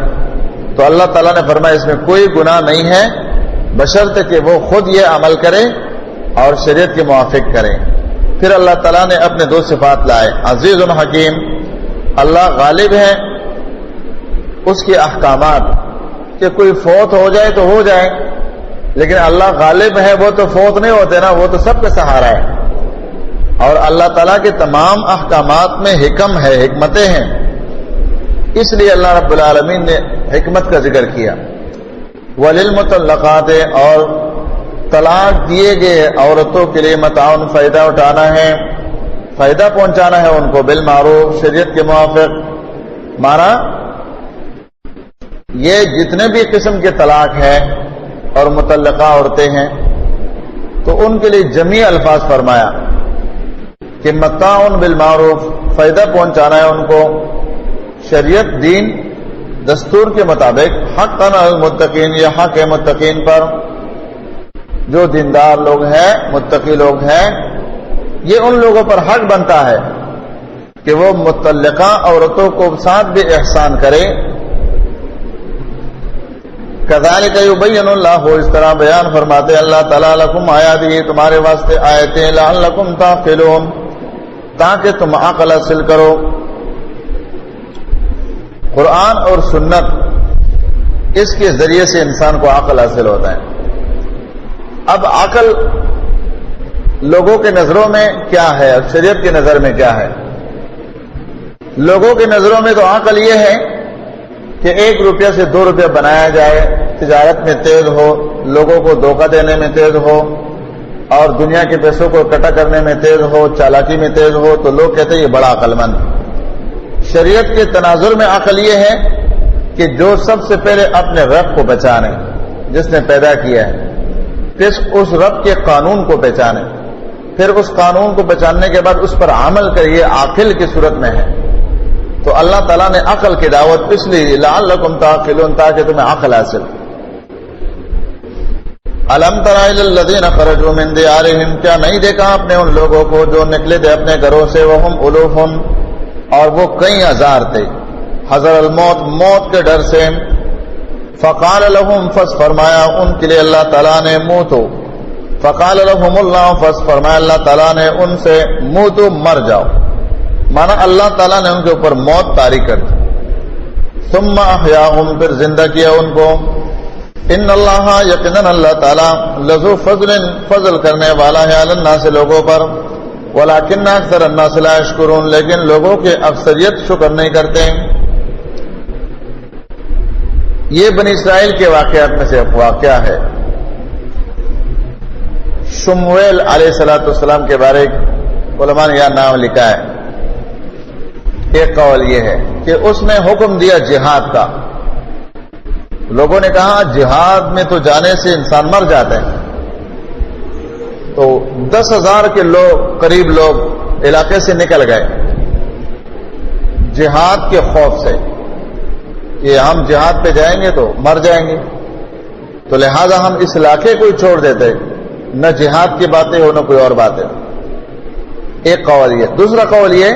تو اللہ تعالیٰ نے فرمایا اس میں کوئی گناہ نہیں ہے بشرط کہ وہ خود یہ عمل کرے اور شریعت کے موافق کرے. پھر اللہ تعالیٰ نے اپنے 2 صفات لائے. عزیز حکیم، اللہ غالب ہے اس کے احکامات، کہ کوئی فوت ہو جائے تو ہو جائے، لیکن اللہ غالب ہے، وہ تو فوت نہیں ہوتے نا، وہ تو سب کا سہارا ہے. اور اللہ تعالیٰ کے تمام احکامات میں حکم ہے، حکمتیں ہیں. اس لیے اللہ رب العالمین نے حکمت کا ذکر کیا. وَلِلْمُطَلَّقَاتِ، اور طلاق دیے گئے عورتوں کے لیے متاع، فائدہ اٹھانا ہے، فائدہ پہنچانا ہے ان کو، بالمعروف، شریعت کے موافق. مانا یہ جتنے بھی قسم کے طلاق ہیں اور متعلقہ عورتیں ہیں تو ان کے لیے جمیع الفاظ فرمایا کہ متاع بالمعروف، فائدہ پہنچانا ہے ان کو شریعت دین دستور کے مطابق. حقاً علی المتقین، یہ حق ہے متقین پر، جو دیندار لوگ ہیں متقی لوگ ہیں، یہ ان لوگوں پر حق بنتا ہے کہ وہ متعلقہ عورتوں کو ساتھ بھی احسان کرے. کذالک یبین اللہ، اس طرح بیان فرماتے اللہ تعالیٰ لکم آیاتہ، تمہارے واسطے آیتیں، لعلکم تعقلون، تاکہ تم عقل حاصل کرو. قرآن اور سنت، اس کے ذریعے سے انسان کو عقل حاصل ہوتا ہے. اب عقل لوگوں کے نظروں میں کیا ہے اور شریعت کی نظر میں کیا ہے؟ لوگوں کی نظروں میں تو عقل یہ ہے کہ 1 روپیہ سے 2 روپیہ بنایا جائے، تجارت میں تیز ہو، لوگوں کو دھوکہ دینے میں تیز ہو اور دنیا کے پیسوں کو اکٹھا کرنے میں تیز ہو، چالاکی میں تیز ہو، تو لوگ کہتے ہیں یہ بڑا عقل مند. شریعت کے تناظر میں عقل یہ ہے کہ جو سب سے پہلے اپنے رب کو پہچانے جس نے پیدا کیا ہے، پھر اس رب کے قانون کو پہچانے، پھر اس قانون کو پہچاننے کے بعد اس پر عمل کریے، عاقل کی صورت میں ہے. تو اللہ تعالیٰ نے عقل کی دعوت اس لیے لعلکم تعقلون، تاکہ تمہیں عقل حاصل. الم تر الی الذین خرجوا من دیارہم، کیا نہیں دیکھا آپ نے ان لوگوں کو جو نکلے تھے اپنے گھروں سے، وہم الوف، اور وہ کئی ہزار تھے. حذر الموت، موت کے ڈر سے. فقال لهم، فس فرمایا ان کے لیے اللہ تعالیٰ نے موتو. فقال لهم اللہ، فس فرمایا اللہ تعالیٰ نے ان سے موتو، مر جاؤ. مانا اللہ تعالیٰ نے ان کے اوپر موت طاری کر دی. ثم احیاهم، پھر زندہ کیا ان کو. ان اللہ، یقیناً اللہ تعالیٰ لذو فضل، فضل کرنے والا ہے علی الناس، لوگوں پر. ولکن اکثر الناس لا یشکرون، لیکن لوگوں کے اکثریت شکر نہیں کرتے. یہ بنی اسرائیل کے واقعات میں سے واقعہ ہے. شمویل علیہ السلام کے بارے علماء نے یہ نام لکھا ہے. ایک قول یہ ہے کہ اس نے حکم دیا جہاد کا. لوگوں نے کہا جہاد میں تو جانے سے انسان مر جاتا ہے، تو 10,000 کے لوگ، قریب لوگ علاقے سے نکل گئے جہاد کے خوف سے کہ ہم جہاد پہ جائیں گے تو مر جائیں گے، تو لہذا ہم اس علاقے کو ہی چھوڑ دیتے، نہ جہاد کی باتیں ہو نہ کوئی اور باتیں. ایک قول یہ. دوسرا قول یہ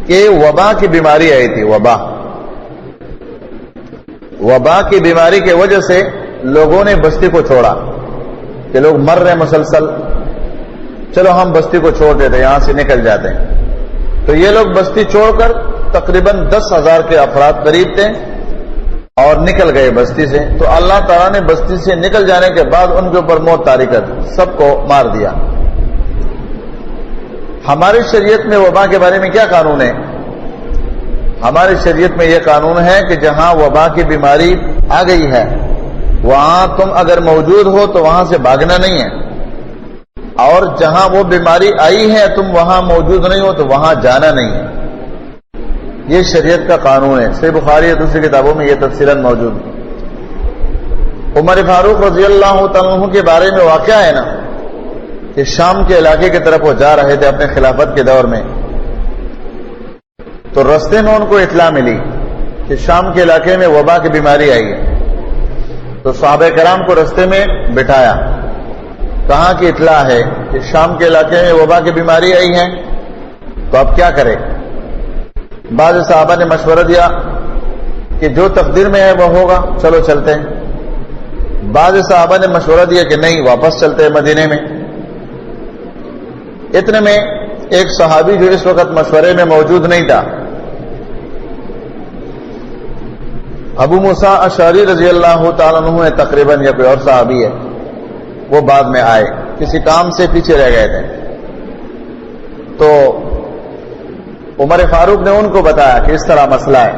کہ وبا کی بیماری آئی تھی. وبا کی بیماری کی وجہ سے لوگوں نے بستی کو چھوڑا کہ لوگ مر رہے مسلسل، چلو ہم بستی کو چھوڑ دیتے، یہاں سے نکل جاتے ہیں. تو یہ لوگ بستی چھوڑ کر تقریباً 10,000 کے افراد قریب تھے اور نکل گئے بستی سے. تو اللہ تعالیٰ نے بستی سے نکل جانے کے بعد ان کے اوپر موت طاری کر دی، سب کو مار دیا. ہماری شریعت میں وبا کے بارے میں کیا قانون ہے؟ ہماری شریعت میں یہ قانون ہے کہ جہاں وبا کی بیماری آ گئی ہے وہاں تم اگر موجود ہو تو وہاں سے بھاگنا نہیں ہے، اور جہاں وہ بیماری آئی ہے تم وہاں موجود نہیں ہو تو وہاں جانا نہیں ہے. یہ شریعت کا قانون ہے. صحیح بخاری اور دوسری کتابوں میں یہ تفصیلاً موجود ہے. عمر فاروق رضی اللہ تعالیٰ عنہ کے بارے میں واقعہ ہے نا کہ شام کے علاقے کی طرف وہ جا رہے تھے اپنے خلافت کے دور میں، تو رستے میں ان کو اطلاع ملی کہ شام کے علاقے میں وبا کی بیماری آئی ہے. تو صحابہ کرام کو رستے میں بٹھایا، کہاں کی اطلاع ہے کہ شام کے علاقے میں وبا کی بیماری آئی ہے، تو اب کیا کرے؟ بعض صحابہ نے مشورہ دیا کہ جو تقدیر میں ہے وہ ہوگا، چلو چلتے ہیں. بعض صحابہ نے مشورہ دیا کہ نہیں، واپس چلتے ہیں مدینے میں. اتنے میں ایک صحابی جو اس وقت مشورے میں موجود نہیں تھا، ابو موسیٰ اشعری رضی اللہ تعالیٰ عنہ ہے تقریباً، یا کوئی اور صحابی ہے، وہ بعد میں آئے، کسی کام سے پیچھے رہ گئے تھے. تو عمر فاروق نے ان کو بتایا کہ اس طرح مسئلہ ہے.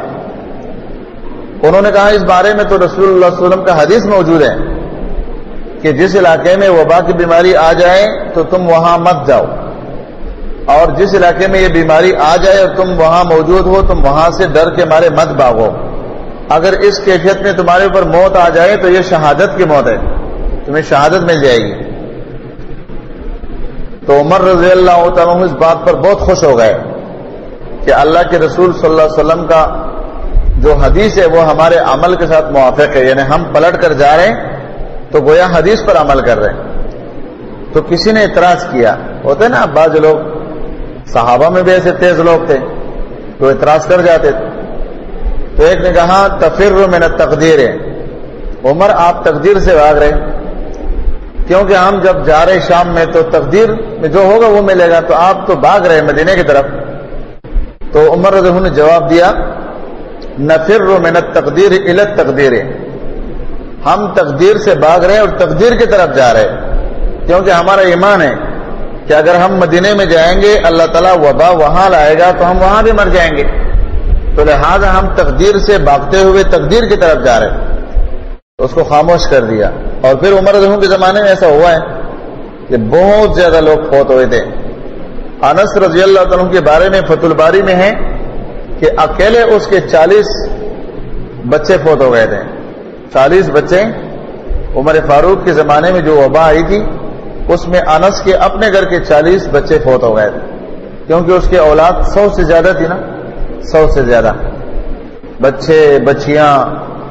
انہوں نے کہا اس بارے میں تو رسول اللہ صلی اللہ علیہ وسلم کا حدیث موجود ہے کہ جس علاقے میں وبا کی بیماری آ جائے تو تم وہاں مت جاؤ، اور جس علاقے میں یہ بیماری آ جائے اور تم وہاں موجود ہو تم وہاں سے ڈر کے مارے مت بھاگو. اگر اس کیفیت میں تمہارے اوپر موت آ جائے تو یہ شہادت کی موت ہے، تمہیں شہادت مل جائے گی. تو عمر رضی اللہ تعالیٰ عنہ اس بات پر بہت خوش ہو گئے کہ اللہ کے رسول صلی اللہ علیہ وسلم کا جو حدیث ہے وہ ہمارے عمل کے ساتھ موافق ہے، یعنی ہم پلٹ کر جا رہے ہیں تو گویا حدیث پر عمل کر رہے ہیں. تو کسی نے اعتراض کیا، ہوتے نا بعض لوگ، صحابہ میں بھی ایسے تیز لوگ تھے تو اعتراض کر جاتے تھے. تو ایک نے کہا تفر من التقدیر، عمر آپ تقدیر سے بھاگ رہے، کیونکہ ہم جب جا رہے شام میں تو تقدیر میں جو ہوگا وہ ملے گا، تو آپ تو بھاگ رہے مدینے کی طرف. تو عمر رضی اللہ عنہ نے جواب دیا نفر من التقدیر الی التقدیر، ہم تقدیر سے بھاگ رہے ہیں اور تقدیر کی طرف جا رہے ہیں، کیونکہ ہمارا ایمان ہے کہ اگر ہم مدینے میں جائیں گے اللہ تعالیٰ وبا وہاں لائے گا تو ہم وہاں بھی مر جائیں گے، تو لہذا ہم تقدیر سے بھاگتے ہوئے تقدیر کی طرف جا رہے ہیں. تو اس کو خاموش کر دیا. اور پھر عمر رضی اللہ عنہ کے زمانے میں ایسا ہوا ہے کہ بہت زیادہ لوگ فوت ہوئے تھے. انس رضی اللہ تعالیٰ عنہ کے بارے میں فتح الباری میں ہے کہ اکیلے اس کے 40 بچے فوت ہو گئے تھے. 40 بچے عمر فاروق کے زمانے میں جو وبا آئی تھی اس میں انس کے اپنے گھر کے 40 بچے فوت ہو گئے تھے، کیونکہ اس کی اولاد 100 سے زیادہ تھی نا، 100 سے زیادہ بچے، بچیاں،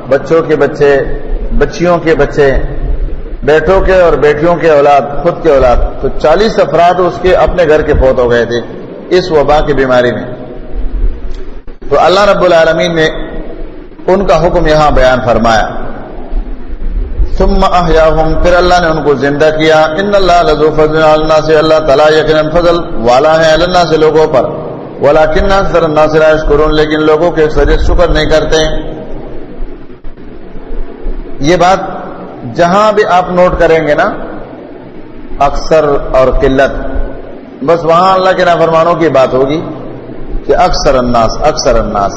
بچوں کے بچے، بچیوں کے بچے، بیٹوں کے اور بیٹیوں کے اولاد، خود کے اولاد. تو 40 افراد اس کے اپنے گھر کے فوت ہو گئے تھے اس وبا کی بیماری میں. تو اللہ رب العالمین نے ان کا حکم یہاں بیان فرمایا. ثم احیاہم، پھر اللہ نے ان کو زندہ کیا. ان اللہ لذو فضل علی الناس، اللہ تعالیٰ یقیناً فضل والا ہے علی الناس لوگوں پر. ولکن اکثر الناس لا یشکرون، لیکن لوگوں کے اکثریت شکر نہیں کرتے. یہ بات جہاں بھی آپ نوٹ کریں گے نا، اکثر اور قلت، بس وہاں اللہ کے نافرمانوں کی بات ہوگی کہ اکثر الناس، اکثر الناس.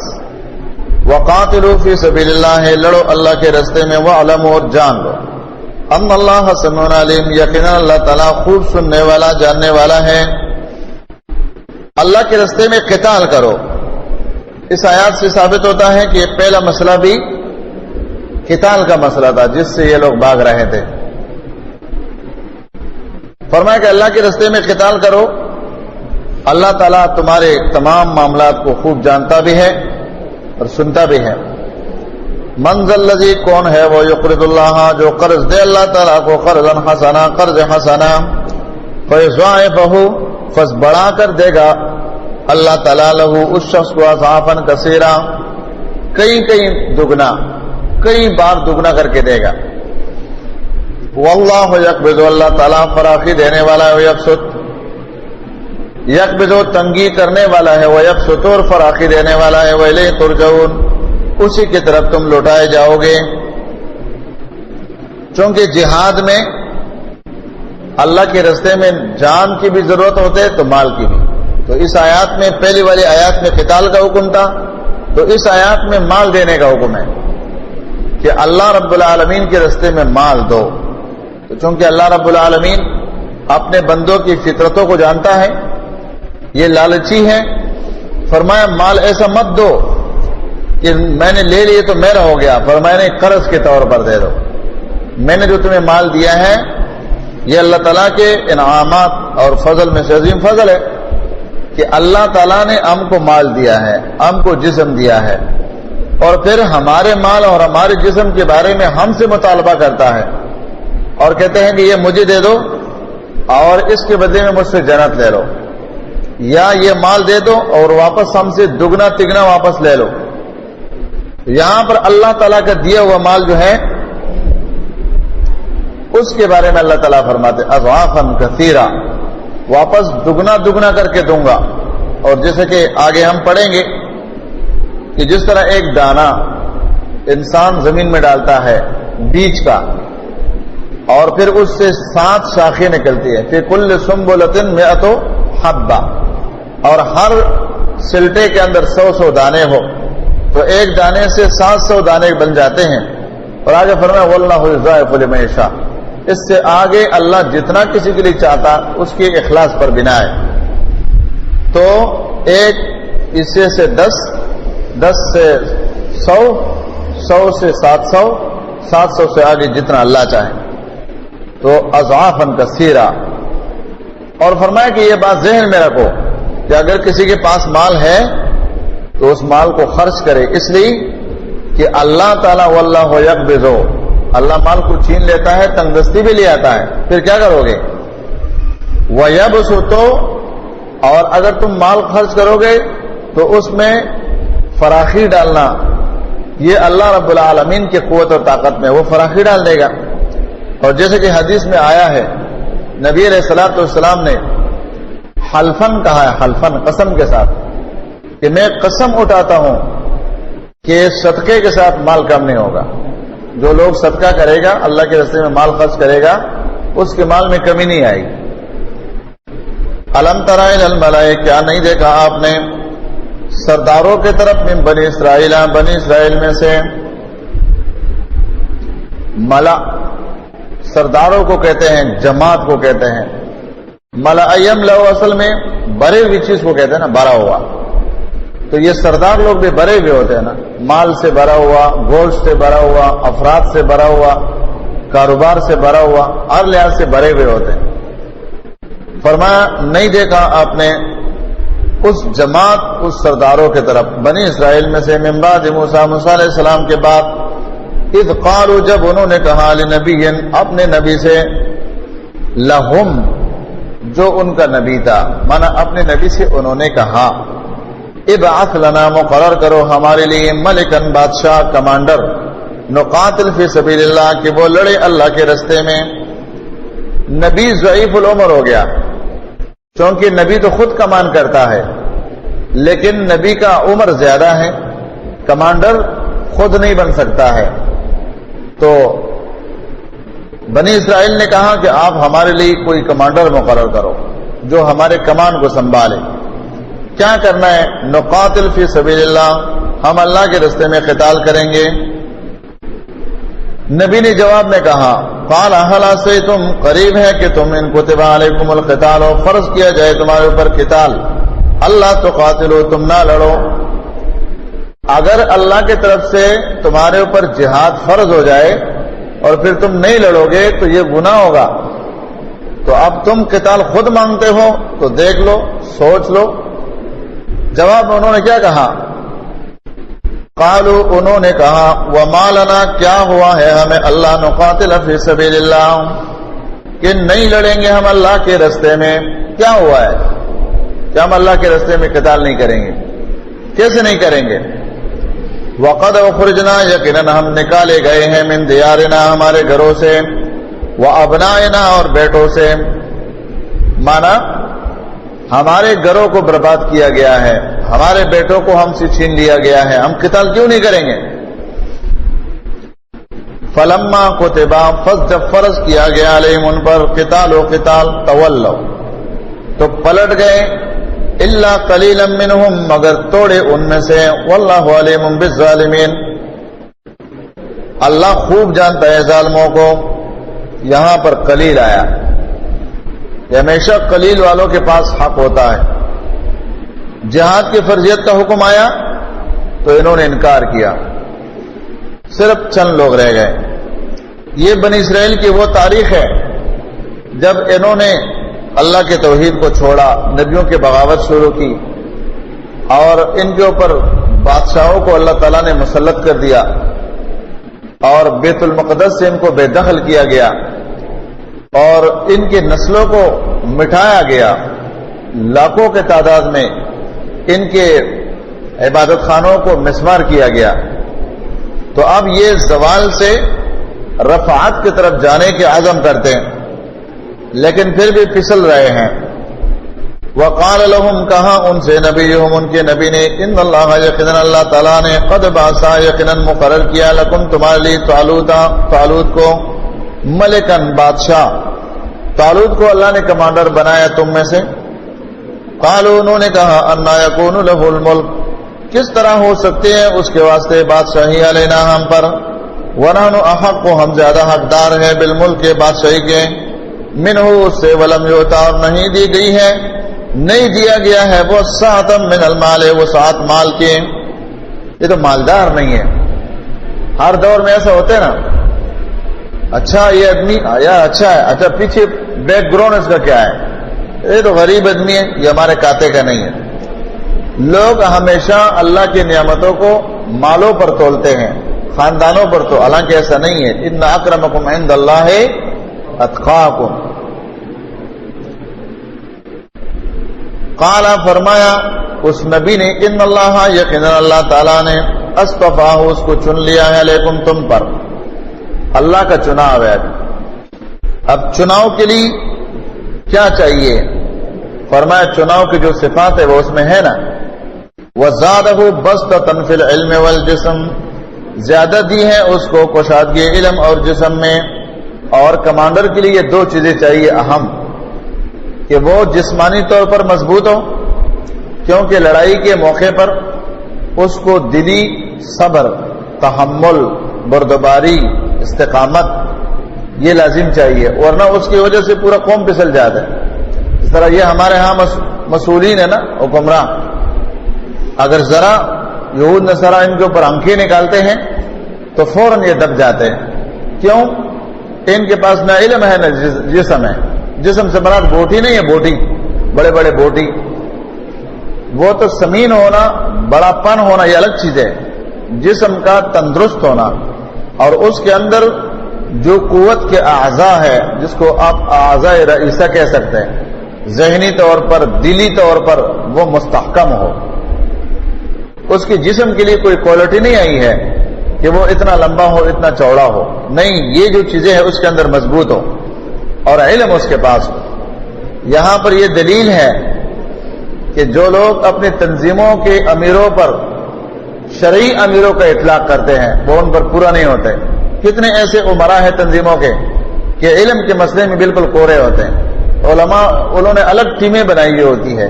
وقاتلوا فی سبیل اللہ، لڑو اللہ کے راستے میں. واعلموا، اور جان لو، ان اللہ سمیع علیم، یقینا اللہ تعالیٰ خوب سننے والا جاننے والا ہے. اللہ کے راستے میں قتال کرو. اس آیات سے ثابت ہوتا ہے کہ پہلا مسئلہ بھی قتال کا مسئلہ تھا جس سے یہ لوگ بھاگ رہے تھے. فرمایا کہ اللہ کے راستے میں قتال کرو. اللہ تعالیٰ تمہارے تمام معاملات کو خوب جانتا بھی ہے اور سنتا بھی ہے. من ذا الذی، کون ہے وہ، یقرض اللہ، جو قرض دے اللہ تعالیٰ کو، قرضا حسنا، قرض حسنا، فیضاعفہ، فس بڑھا کر دے گا اللہ تعالیٰ لہو، اس شخص کو، اضعافا کثیرا، کئی دگنا، کئی بار دگنا کر کے دے گا. واللہ یقبض، اللہ تعالیٰ فراخی دینے والا ہے. یبسط، یقبض تنگی کرنے والا ہے. ویبسط، اور فراخی دینے والا ہے. وإلیہ ترجعون، اسی کی طرف تم لوٹائے جاؤ گے. چونکہ جہاد میں اللہ کے راستے میں جان کی بھی ضرورت ہوتے ہے تو مال کی بھی. تو اس آیات میں، پہلی والی آیات میں قتال کا حکم تھا، تو اس آیات میں مال دینے کا حکم ہے کہ اللہ رب العالمین کے راستے میں مال دو. تو چونکہ اللہ رب العالمین اپنے بندوں کی فطرتوں کو جانتا ہے، یہ لالچی ہے. فرمایا مال ایسا مت دو کہ میں نے لے لیے تو میرا ہو گیا. فرمایا نہیں، قرض کے طور پر دے دو. میں نے جو تمہیں مال دیا ہے یہ اللہ تعالیٰ کے انعامات اور فضل میں سے عظیم فضل ہے کہ اللہ تعالیٰ نے ہم کو مال دیا ہے، ہم کو جسم دیا ہے، اور پھر ہمارے مال اور ہمارے جسم کے بارے میں ہم سے مطالبہ کرتا ہے اور کہتے ہیں کہ یہ مجھے دے دو اور اس کے بدلے میں مجھ سے جنت لے لو، یا یہ مال دے دو اور واپس ہم سے دگنا تگنا واپس لے لو. یہاں پر اللہ تعالیٰ کا دیا ہوا مال جو ہے اس کے بارے میں اللہ تعالیٰ فرماتے اضعافا کثیرا، واپس دگنا کر کے دوں گا. اور جیسے کہ آگے ہم پڑھیں گے کہ جس طرح ایک دانہ انسان زمین میں ڈالتا ہے بیج کا، اور پھر اس سے 7 شاخیں نکلتی ہے، فی کل سنبلۃ 100 حبہ، اور ہر سلٹے کے اندر 100 دانے ہو تو ایک دانے سے 700 دانے بن جاتے ہیں. اور آگے فرمایا واللہ یضاعف لمن یشاء، اس سے آگے اللہ جتنا کسی کے لیے چاہتا اس کے اخلاص پر بنا ہے. تو ایک حصے سے 10 سے 100 سے 700 700 سے آگے جتنا اللہ چاہے. تو اضعافا کثیرا. اور فرمایا کہ یہ بات ذہن میں رکھو کہ اگر کسی کے پاس مال ہے تو اس مال کو خرچ کرے، اس لیے کہ اللہ تعالیٰ واللہ یقبض، اللہ مال کو چھین لیتا ہے، تنگ دستی بھی لے آتا ہے. پھر کیا کرو گے؟ وَيَبْسُطُ، اور اگر تم مال خرچ کرو گے تو اس میں فراخی ڈالنا، یہ اللہ رب العالمین کی قوت اور طاقت میں وہ فراخی ڈال دے گا. اور جیسے کہ حدیث میں آیا ہے نبی علیہ الصلوۃ والسلام نے حلفن کہا ہے، حلفن قسم کے ساتھ، کہ میں قسم اٹھاتا ہوں کہ صدقے کے ساتھ مال کم نہیں ہوگا. جو لوگ صدقہ کرے گا، اللہ کے راستے میں مال خرچ کرے گا، اس کے مال میں کمی نہیں آئے گی. الم تر الی الملأ، کیا نہیں دیکھا آپ نے سرداروں کی طرف من بنی اسرائیل، بنی اسرائیل میں سے. ملا سرداروں کو کہتے ہیں، جماعت کو کہتے ہیں. ملا یملأ اصل میں بھرے ہوئی چیز کو کہتے ہیں نا، بھرا ہوا. تو یہ سردار لوگ بھی بھرے ہوئے ہوتے ہیں نا، مال سے بھرا ہوا، گوشت سے بھرا ہوا، افراد سے بھرا ہوا، کاروبار سے بھرا ہوا، ہر لحاظ سے بھرے ہوئے ہوتے ہیں. فرمایا نہیں دیکھا آپ نے اس جماعت، اس سرداروں کی طرف بنی اسرائیل میں سے من بعد موسیٰ علیہ السلام کے بعد، اذ قالوا، جب انہوں نے کہا لنبی، اپنے نبی سے، لہم، جو ان کا نبی تھا، مانا اپنے نبی سے انہوں نے کہا، ابعث لنا مقرر کرو ہمارے لیے ملکن بادشاہ کمانڈر نقاتل فی سبیل اللہ کہ وہ لڑے اللہ کے رستے میں. نبی ضعیف العمر ہو گیا کیونکہ نبی تو خود کمان کرتا ہے لیکن نبی کا عمر زیادہ ہے, کمانڈر خود نہیں بن سکتا ہے. تو بنی اسرائیل نے کہا کہ آپ ہمارے لیے کوئی کمانڈر مقرر کرو جو ہمارے کمان کو سنبھالے. کیا کرنا ہے؟ نقاتل فی سبیل اللہ, ہم اللہ کے رستے میں قتال کریں گے. نبی نے جواب میں کہا قال هل عصیتم, قریب ہے کہ تم ان کتب علیکم القتال, و فرض کیا جائے تمہارے اوپر قتال, اللہ تقاتلو, تم نہ لڑو. اگر اللہ کی طرف سے تمہارے اوپر جہاد فرض ہو جائے اور پھر تم نہیں لڑو گے تو یہ گناہ ہوگا. تو اب تم قتال خود مانگتے ہو تو دیکھ لو, سوچ لو. جواب میں انہوں نے کیا کہا؟ قالوا, انہوں نے کہا وما لنا, کیا ہوا ہے ہمیں اللہ نقاتل فی سبیل اللہ کہ نہیں لڑیں گے ہم اللہ کے رستے میں. کیا ہوا ہے کہ ہم اللہ کے رستے میں قتال نہیں کریں گے؟ کیسے نہیں کریں گے؟ وقد اخرجنا, یقیناً ہم نکالے گئے ہیں من دیارنا, ہمارے گھروں سے, وابنائنا, اور بیٹوں سے. مانا ہمارے گھروں کو برباد کیا گیا ہے, ہمارے بیٹوں کو ہم سے چھین لیا گیا ہے, ہم قتال کیوں نہیں کریں گے؟ فلما کتبا, جب فرض کیا گیا علیہم ان پر قتال و قتال, تولوا, تو پلٹ گئے. الا قلیلا منہم, مگر توڑے ان میں سے. واللہ علیم بالظالمین, اللہ خوب جانتا ہے ظالموں کو. یہاں پر قلیل آیا, یہ ہمیشہ قلیل والوں کے پاس حق ہوتا ہے. جہاد کی فرضیت کا حکم آیا تو انہوں نے انکار کیا, صرف چند لوگ رہ گئے. یہ بنی اسرائیل کی وہ تاریخ ہے جب انہوں نے اللہ کے توحید کو چھوڑا, نبیوں کی بغاوت شروع کی, اور ان کے اوپر بادشاہوں کو اللہ تعالیٰ نے مسلط کر دیا, اور بیت المقدس سے ان کو بے دخل کیا گیا, اور ان کی نسلوں کو مٹھایا گیا. لاکھوں کے تعداد میں ان کے عبادت خانوں کو مسمار کیا گیا. تو اب یہ زوال سے رفعت کی طرف جانے کے عزم کرتے ہیں, لیکن پھر بھی پھسل رہے ہیں. وقال لهم, کہا ان سے نبیہم, ان کے نبی نے, ان اللہ, یقیناً اللہ تعالیٰ نے, قد بعثا, یقیناً مقرر کیا, لکم, تمہارے لیے, طالوت کو, ملکن, بادشاہ. طالوت کو اللہ نے کمانڈر بنایا تم میں سے. قالوا, انہوں نے کہا, انا یکون له الملک, کس طرح ہو سکتے ہیں اس کے واسطے بادشاہی علینا ہم پر, ونحن احق, ہم زیادہ حقدار ہیں, بالملک, بادشاہی کے, منہ, اس سے, ولم یؤتا, اور نہیں دی گئی ہے, نہیں دیا گیا ہے, وہ سعۃ من المال, وہ سعت مال کے. یہ تو مالدار نہیں ہے. ہر دور میں ایسا ہوتا ہے نا, اچھا یہ آدمی آیا, اچھا ہے, اچھا پیچھے بیک گراؤنڈ اس کا کیا ہے, یہ تو غریب آدمی ہے, یہ ہمارے کاتے کا نہیں ہے. لوگ ہمیشہ اللہ کی نعمتوں کو مالوں پر تولتے ہیں, خاندانوں پر تو, حالانکہ ایسا نہیں ہے. ان اکرمکم عند اللہ اتقاکم. قال, فرمایا اس نبی نے, ان اللہ, یقینا اللہ تعالیٰ نے, اصطفاہ, اس کو چن لیا ہے, علیکم, تم پر. اللہ کا چناؤ ہے. اب چناؤ کے لیے کیا چاہیے؟ فرمایا چناؤ کی جو صفات ہے وہ اس میں ہے نا. وزادہ بسطۃ فی العلم والجسم, زیادہ دی ہے اس کو کشادگی علم اور جسم میں. اور کمانڈر کے لیے یہ دو چیزیں چاہیے اہم, کہ وہ جسمانی طور پر مضبوط ہو, کیونکہ لڑائی کے موقع پر اس کو دلی صبر, تحمل, بردباری, استقامت یہ لازم چاہیے, ورنہ اس کی وجہ سے پورا قوم پھسل جاتا ہے. اس طرح یہ ہمارے ہاں مسئولین ہے نا, حکمراں, اگر ذرا یہود نصارہ ان کے اوپر انکھی نکالتے ہیں تو فوراً یہ دب جاتے ہیں. کیوں؟ ان کے پاس نہ علم ہے نہ جسم ہے. جسم سے مراد بوٹی نہیں ہے, بوٹی, بڑے بڑے بوٹی, وہ تو سمین ہونا, بڑا پن ہونا یہ الگ چیز ہے. جسم کا تندرست ہونا, اور اس کے اندر جو قوت کے اعضاء ہے, جس کو آپ اعضاء رئیسہ کہہ سکتے ہیں, ذہنی طور پر, دلی طور پر وہ مستحکم ہو, اس کی جسم کے لیے کوئی کوالٹی نہیں آئی ہے کہ وہ اتنا لمبا ہو اتنا چوڑا ہو، نہیں، یہ جو چیزیں ہیں اس کے اندر مضبوط ہو اور علم اس کے پاس ہو۔ یہاں پر یہ دلیل ہے کہ جو لوگ اپنی تنظیموں کے امیروں پر شرعی امیروں کا اطلاق کرتے ہیں وہ ان پر پورا نہیں ہوتے۔ کتنے ایسے عمرا ہیں تنظیموں کے کہ علم کے مسئلے میں بالکل کورے ہوتے ہیں۔ علماء انہوں نے الگ ٹیمیں بنائی ہوئی ہوتی ہے،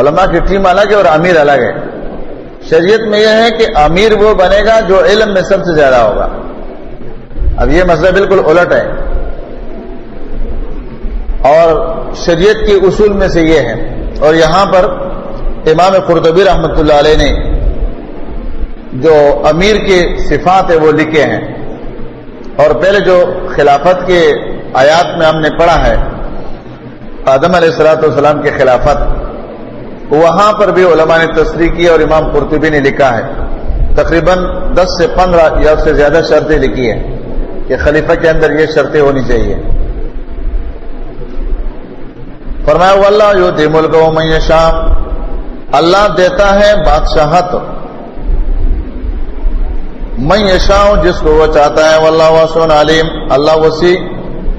علماء کی ٹیم الگ ہے اور امیر الگ ہے۔ شریعت میں یہ ہے کہ امیر وہ بنے گا جو علم میں سب سے زیادہ ہوگا۔ اب یہ مسئلہ بالکل الٹ ہے، اور شریعت کے اصول میں سے یہ ہے۔ اور یہاں پر امام قرطبی رحمۃ اللہ علیہ نے جو امیر کے صفات ہے وہ لکھے ہیں، اور پہلے جو خلافت کے آیات میں ہم نے پڑھا ہے آدم علیہ الصلوۃ والسلام کی خلافت، وہاں پر بھی علماء نے تصریح کی اور امام قرطبی نے لکھا ہے، تقریباً 10 سے 15 یا اس سے زیادہ شرطیں لکھی ہیں کہ خلیفہ کے اندر یہ شرطیں ہونی چاہیے۔ فرمایا واللہ یؤتی ملکہ من یشاء، اللہ دیتا ہے بادشاہت من یشاء جس کو وہ چاہتا ہے، واللہ واسع علیم، اللہ وسیع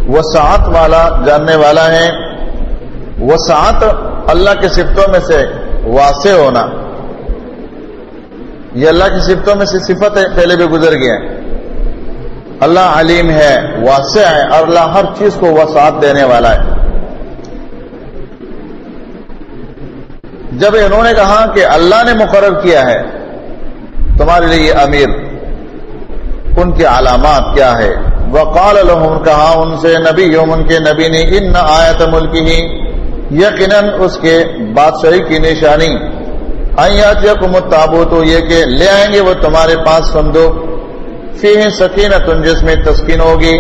وسعت والا جاننے والا ہے۔ وسعت اللہ کی صفتوں میں سے واسع ہونا، یہ اللہ کی صفتوں میں سے صفت ہے، پہلے بھی گزر گیا ہے۔ اللہ علیم ہے، واسع ہے، اور اللہ ہر چیز کو وسعت دینے والا ہے۔ جب انہوں نے کہا کہ اللہ نے مقرر کیا ہے تمہارے لیے امیر، ان کی علامات کیا ہے؟ وقال لهم، کہا ان سے نبیہم، ان کے نبی نے، ان آیت ملکہ، یقیناً اس کے بادشاہی کی نشانی، ان یاتیکم التابوت، یہ کہ لے آئیں گے وہ تمہارے پاس صندوق، فیہ سکینۃ، جس میں تسکین ہوگی،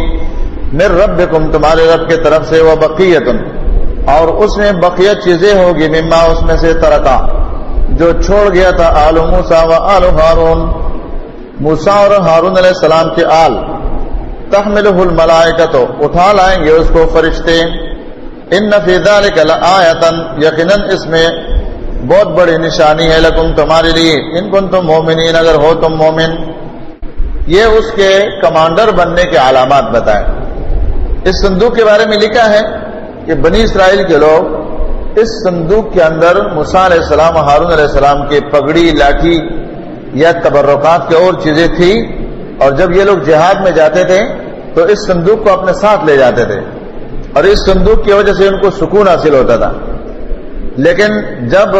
من ربکم، تمہارے رب کی طرف سے، وبقیۃ، اور اس میں بقیت چیزیں ہوگی، مما، اس میں سے، ترکا، جو چھوڑ گیا تھا، آل موسیٰ و آل ہارون، موسیٰ اور ہارون علیہ السلام کے آل، تحملہ الملائکۃ، اٹھا لائیں گے اس کو فرشتے، ان فی ذلک لآیۃ، یقیناً اس میں بہت بڑی نشانی ہے، لکم، تمہارے لیے، ان کنتم مومنین، اگر ہو تم مومن۔ یہ اس کے کمانڈر بننے کے علامات بتائے۔ اس صندوق کے بارے میں لکھا ہے کہ بنی اسرائیل کے لوگ اس صندوق کے اندر موسیٰ علیہ السلام اور ہارون علیہ السلام کے پگڑی، لاٹھی یا تبرکات کے اور چیزیں تھی، اور جب یہ لوگ جہاد میں جاتے تھے تو اس صندوق کو اپنے ساتھ لے جاتے تھے، اور اس صندوق کی وجہ سے ان کو سکون حاصل ہوتا تھا۔ لیکن جب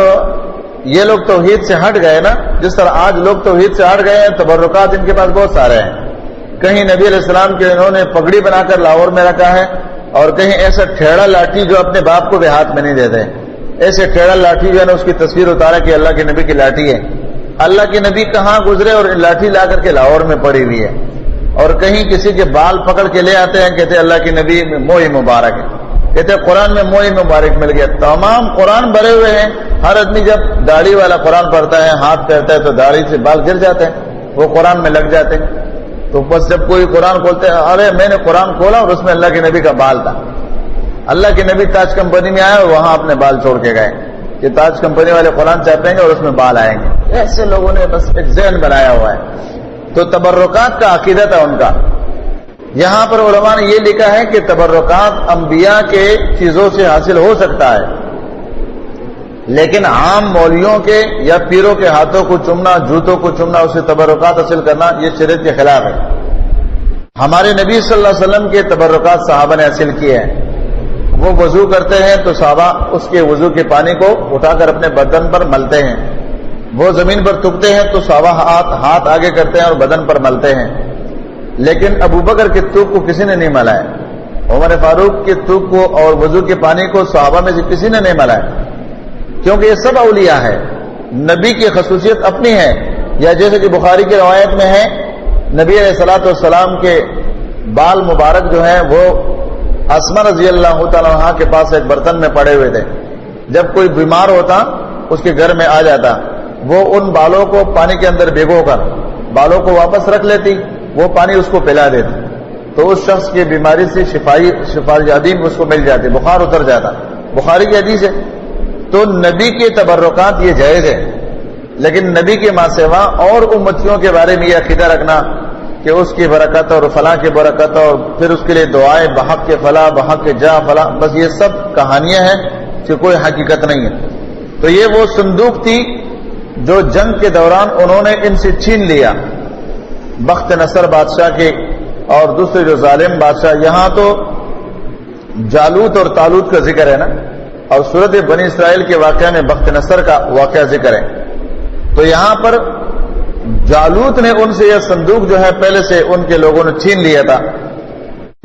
یہ لوگ توحید سے ہٹ گئے نا، جس طرح آج لوگ توحید سے ہٹ گئے ہیں، تبرکات ان کے پاس بہت سارے ہیں، کہیں نبی علیہ السلام کے انہوں نے پگڑی بنا کر لاہور میں رکھا ہے، اور کہیں ایسا ٹھیڑا لاٹھی جو اپنے باپ کو بھی ہاتھ میں نہیں دیتے، ایسے ٹھیڑا لاٹھی جو ہے نا اس کی تصویر اتارا کہ اللہ کے نبی کی لاٹھی ہے۔ اللہ کے نبی کہاں گزرے اور لاٹھی لا کر کے لاہور میں پڑی ہوئی ہے، اور کہیں کسی کے بال پکڑ کے لے آتے ہیں، کہتے ہیں اللہ کے نبی میں موئی مبارک ہے، کہتے ہیں قرآن میں موئی مبارک مل گیا۔ تمام قرآن بھرے ہوئے ہیں، ہر آدمی جب داڑھی والا قرآن پڑھتا ہے، ہاتھ پھیرتا ہے تو داڑھی سے بال گر جاتے ہیں، وہ قرآن میں لگ جاتے ہیں۔ تو بس جب کوئی قرآن کھولتے ہیں، ارے میں نے قرآن کھولا اور اس میں اللہ کے نبی کا بال تھا، اللہ کے نبی تاج کمپنی میں آئے اور وہاں اپنے بال چھوڑ کے گئے کہ تاج کمپنی والے قرآن چھاپیں گے اور اس میں بال آئیں گے۔ ایسے لوگوں نے بس ایک ذہن بنایا ہوا ہے، تو تبرکات کا عقیدہ تھا ان کا۔ یہاں پر علماء نے یہ لکھا ہے کہ تبرکات انبیاء کے چیزوں سے حاصل ہو سکتا ہے، لیکن عام مولویوں کے یا پیروں کے ہاتھوں کو چومنا، جوتوں کو چومنا، اسے تبرکات حاصل کرنا، یہ شریعت کے خلاف ہے۔ ہمارے نبی صلی اللہ علیہ وسلم کے تبرکات صحابہ نے حاصل کیے ہیں۔ وہ وضو کرتے ہیں تو صحابہ اس کے وضو کے پانی کو اٹھا کر اپنے بدن پر ملتے ہیں، وہ زمین پر تھوکتے ہیں تو صحابہ ہاتھ آگے کرتے ہیں اور بدن پر ملتے ہیں۔ لیکن ابو بکر کے تھوک کو کسی نے نہیں ملا ہے، عمر فاروق کے تھوک کو اور وضو کے پانی کو صحابہ میں سے کسی نے نہیں ملا ہے، کیونکہ یہ سب اولیاء ہے، نبی کی خصوصیت اپنی ہے۔ یا جیسے کہ بخاری کی روایت میں ہے، نبی علیہ الصلوۃ والسلام کے بال مبارک جو ہیں وہ اسما رضی اللہ تعالیٰ عنہ کے پاس ایک برتن میں پڑے ہوئے تھے، جب کوئی بیمار ہوتا اس کے گھر میں آ جاتا، وہ ان بالوں کو پانی کے اندر بھگو کر بالوں کو واپس رکھ لیتی، وہ پانی اس کو پلا دیتی، تو اس شخص کی بیماری سے شفا یابی اس کو مل جاتی، بخار اتر جاتا۔ بخاری کی حدیث ہے۔ تو نبی کے تبرکات یہ جائز ہے، لیکن نبی کے ماں سوا اور امتیوں کے بارے میں یہ عقیدہ رکھنا کہ اس کی برکت اور فلاں کی برکت اور پھر اس کے لیے دعائیں بحق کے فلاں بحق کے جا فلاں، بس یہ سب کہانیاں ہیں کہ کوئی حقیقت نہیں ہے۔ تو یہ وہ صندوق تھی جو جنگ کے دوران انہوں نے ان سے چھین لیا، بخت نصر بادشاہ کے اور دوسرے جو ظالم بادشاہ۔ یہاں تو جالوت اور طالوت کا ذکر ہے نا، اور سورت بنی اسرائیل کے واقعہ میں بخت نصر کا واقعہ ذکر ہے۔ تو یہاں پر جالوت نے ان سے یہ صندوق جو ہے پہلے سے ان کے لوگوں نے چھین لیا تھا،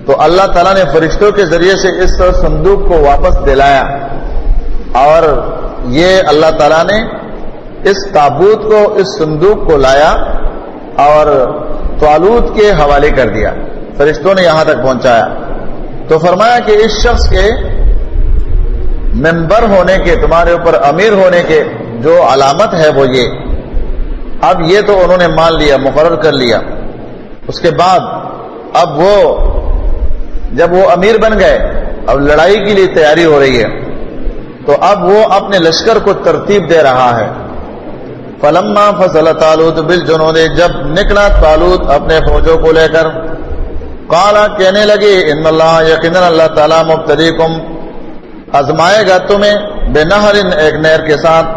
تو اللہ تعالیٰ نے فرشتوں کے ذریعے سے اس صندوق کو واپس دلایا، اور یہ اللہ تعالیٰ نے اس تابوت کو، اس صندوق کو لایا اور طالوت کے حوالے کر دیا، فرشتوں نے یہاں تک پہنچایا۔ تو فرمایا کہ اس شخص کے ممبر ہونے کے، تمہارے اوپر امیر ہونے کے جو علامت ہے وہ یہ، اب یہ تو انہوں نے مان لیا، مقرر کر لیا۔ اس کے بعد اب وہ جب وہ امیر بن گئے، اب لڑائی کے لیے تیاری ہو رہی ہے، تو اب وہ اپنے لشکر کو ترتیب دے رہا ہے۔ فلما فصل طالوت بالجنود، جب نکلا طالوت اپنے فوجوں کو لے کر، قال کہنے لگے ان اللہ، یقیناً اللہ تعالیٰ مبتلیکم آزمائے گا تمہیں، بنہر ایک نہر کے ساتھ،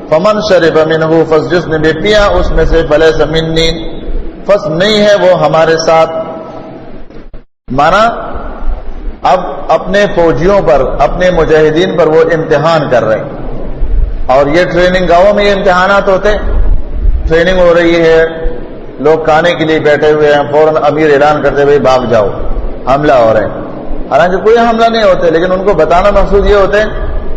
فمن شرب منہ، فس جس نے بھی پیا اس میں سے، فلیس منی، فس نہیں ہے وہ ہمارے ساتھ۔ مانا اب اپنے فوجیوں پر، اپنے مجاہدین پر وہ امتحان کر رہے ہیں، اور یہ ٹریننگ گاؤں میں یہ امتحانات ہوتے، ٹریننگ ہو رہی ہے، لوگ کھانے کے لیے بیٹھے ہوئے ہیں، فوراً امیر اعلان کرتے ہوئے بھاگ جاؤ، حملہ ہو رہے ہیں، حالانکہ کوئی حملہ نہیں ہوتے، لیکن ان کو بتانا مقصود یہ ہوتے ہیں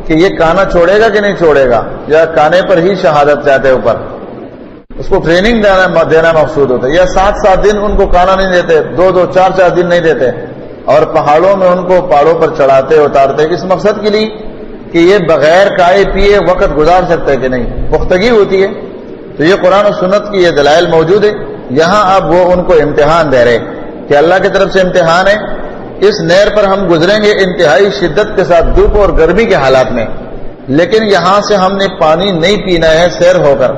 کہ یہ کھانا چھوڑے گا کہ نہیں چھوڑے گا، یا کھانے پر ہی شہادت چاہتے اوپر، اس کو ٹریننگ دینا مقصود ہوتا ہے۔ یا 7 دن ان کو کھانا نہیں دیتے، 2 4 دن نہیں دیتے، اور پہاڑوں میں ان کو پہاڑوں پر چڑھاتے اتارتے، اس مقصد کے لیے کہ یہ بغیر کھائے پیے وقت گزار سکتے کہ نہیں، پختگی ہوتی ہے۔ تو یہ قرآن و سنت کی یہ دلائل موجود ہے۔ یہاں اب وہ ان کو امتحان دے رہے کہ اللہ کی طرف سے امتحان ہے، اس نہر پر ہم گزریں گے انتہائی شدت کے ساتھ، دھوپ اور گرمی کے حالات میں، لیکن یہاں سے ہم نے پانی نہیں پینا ہے سیر ہو کر۔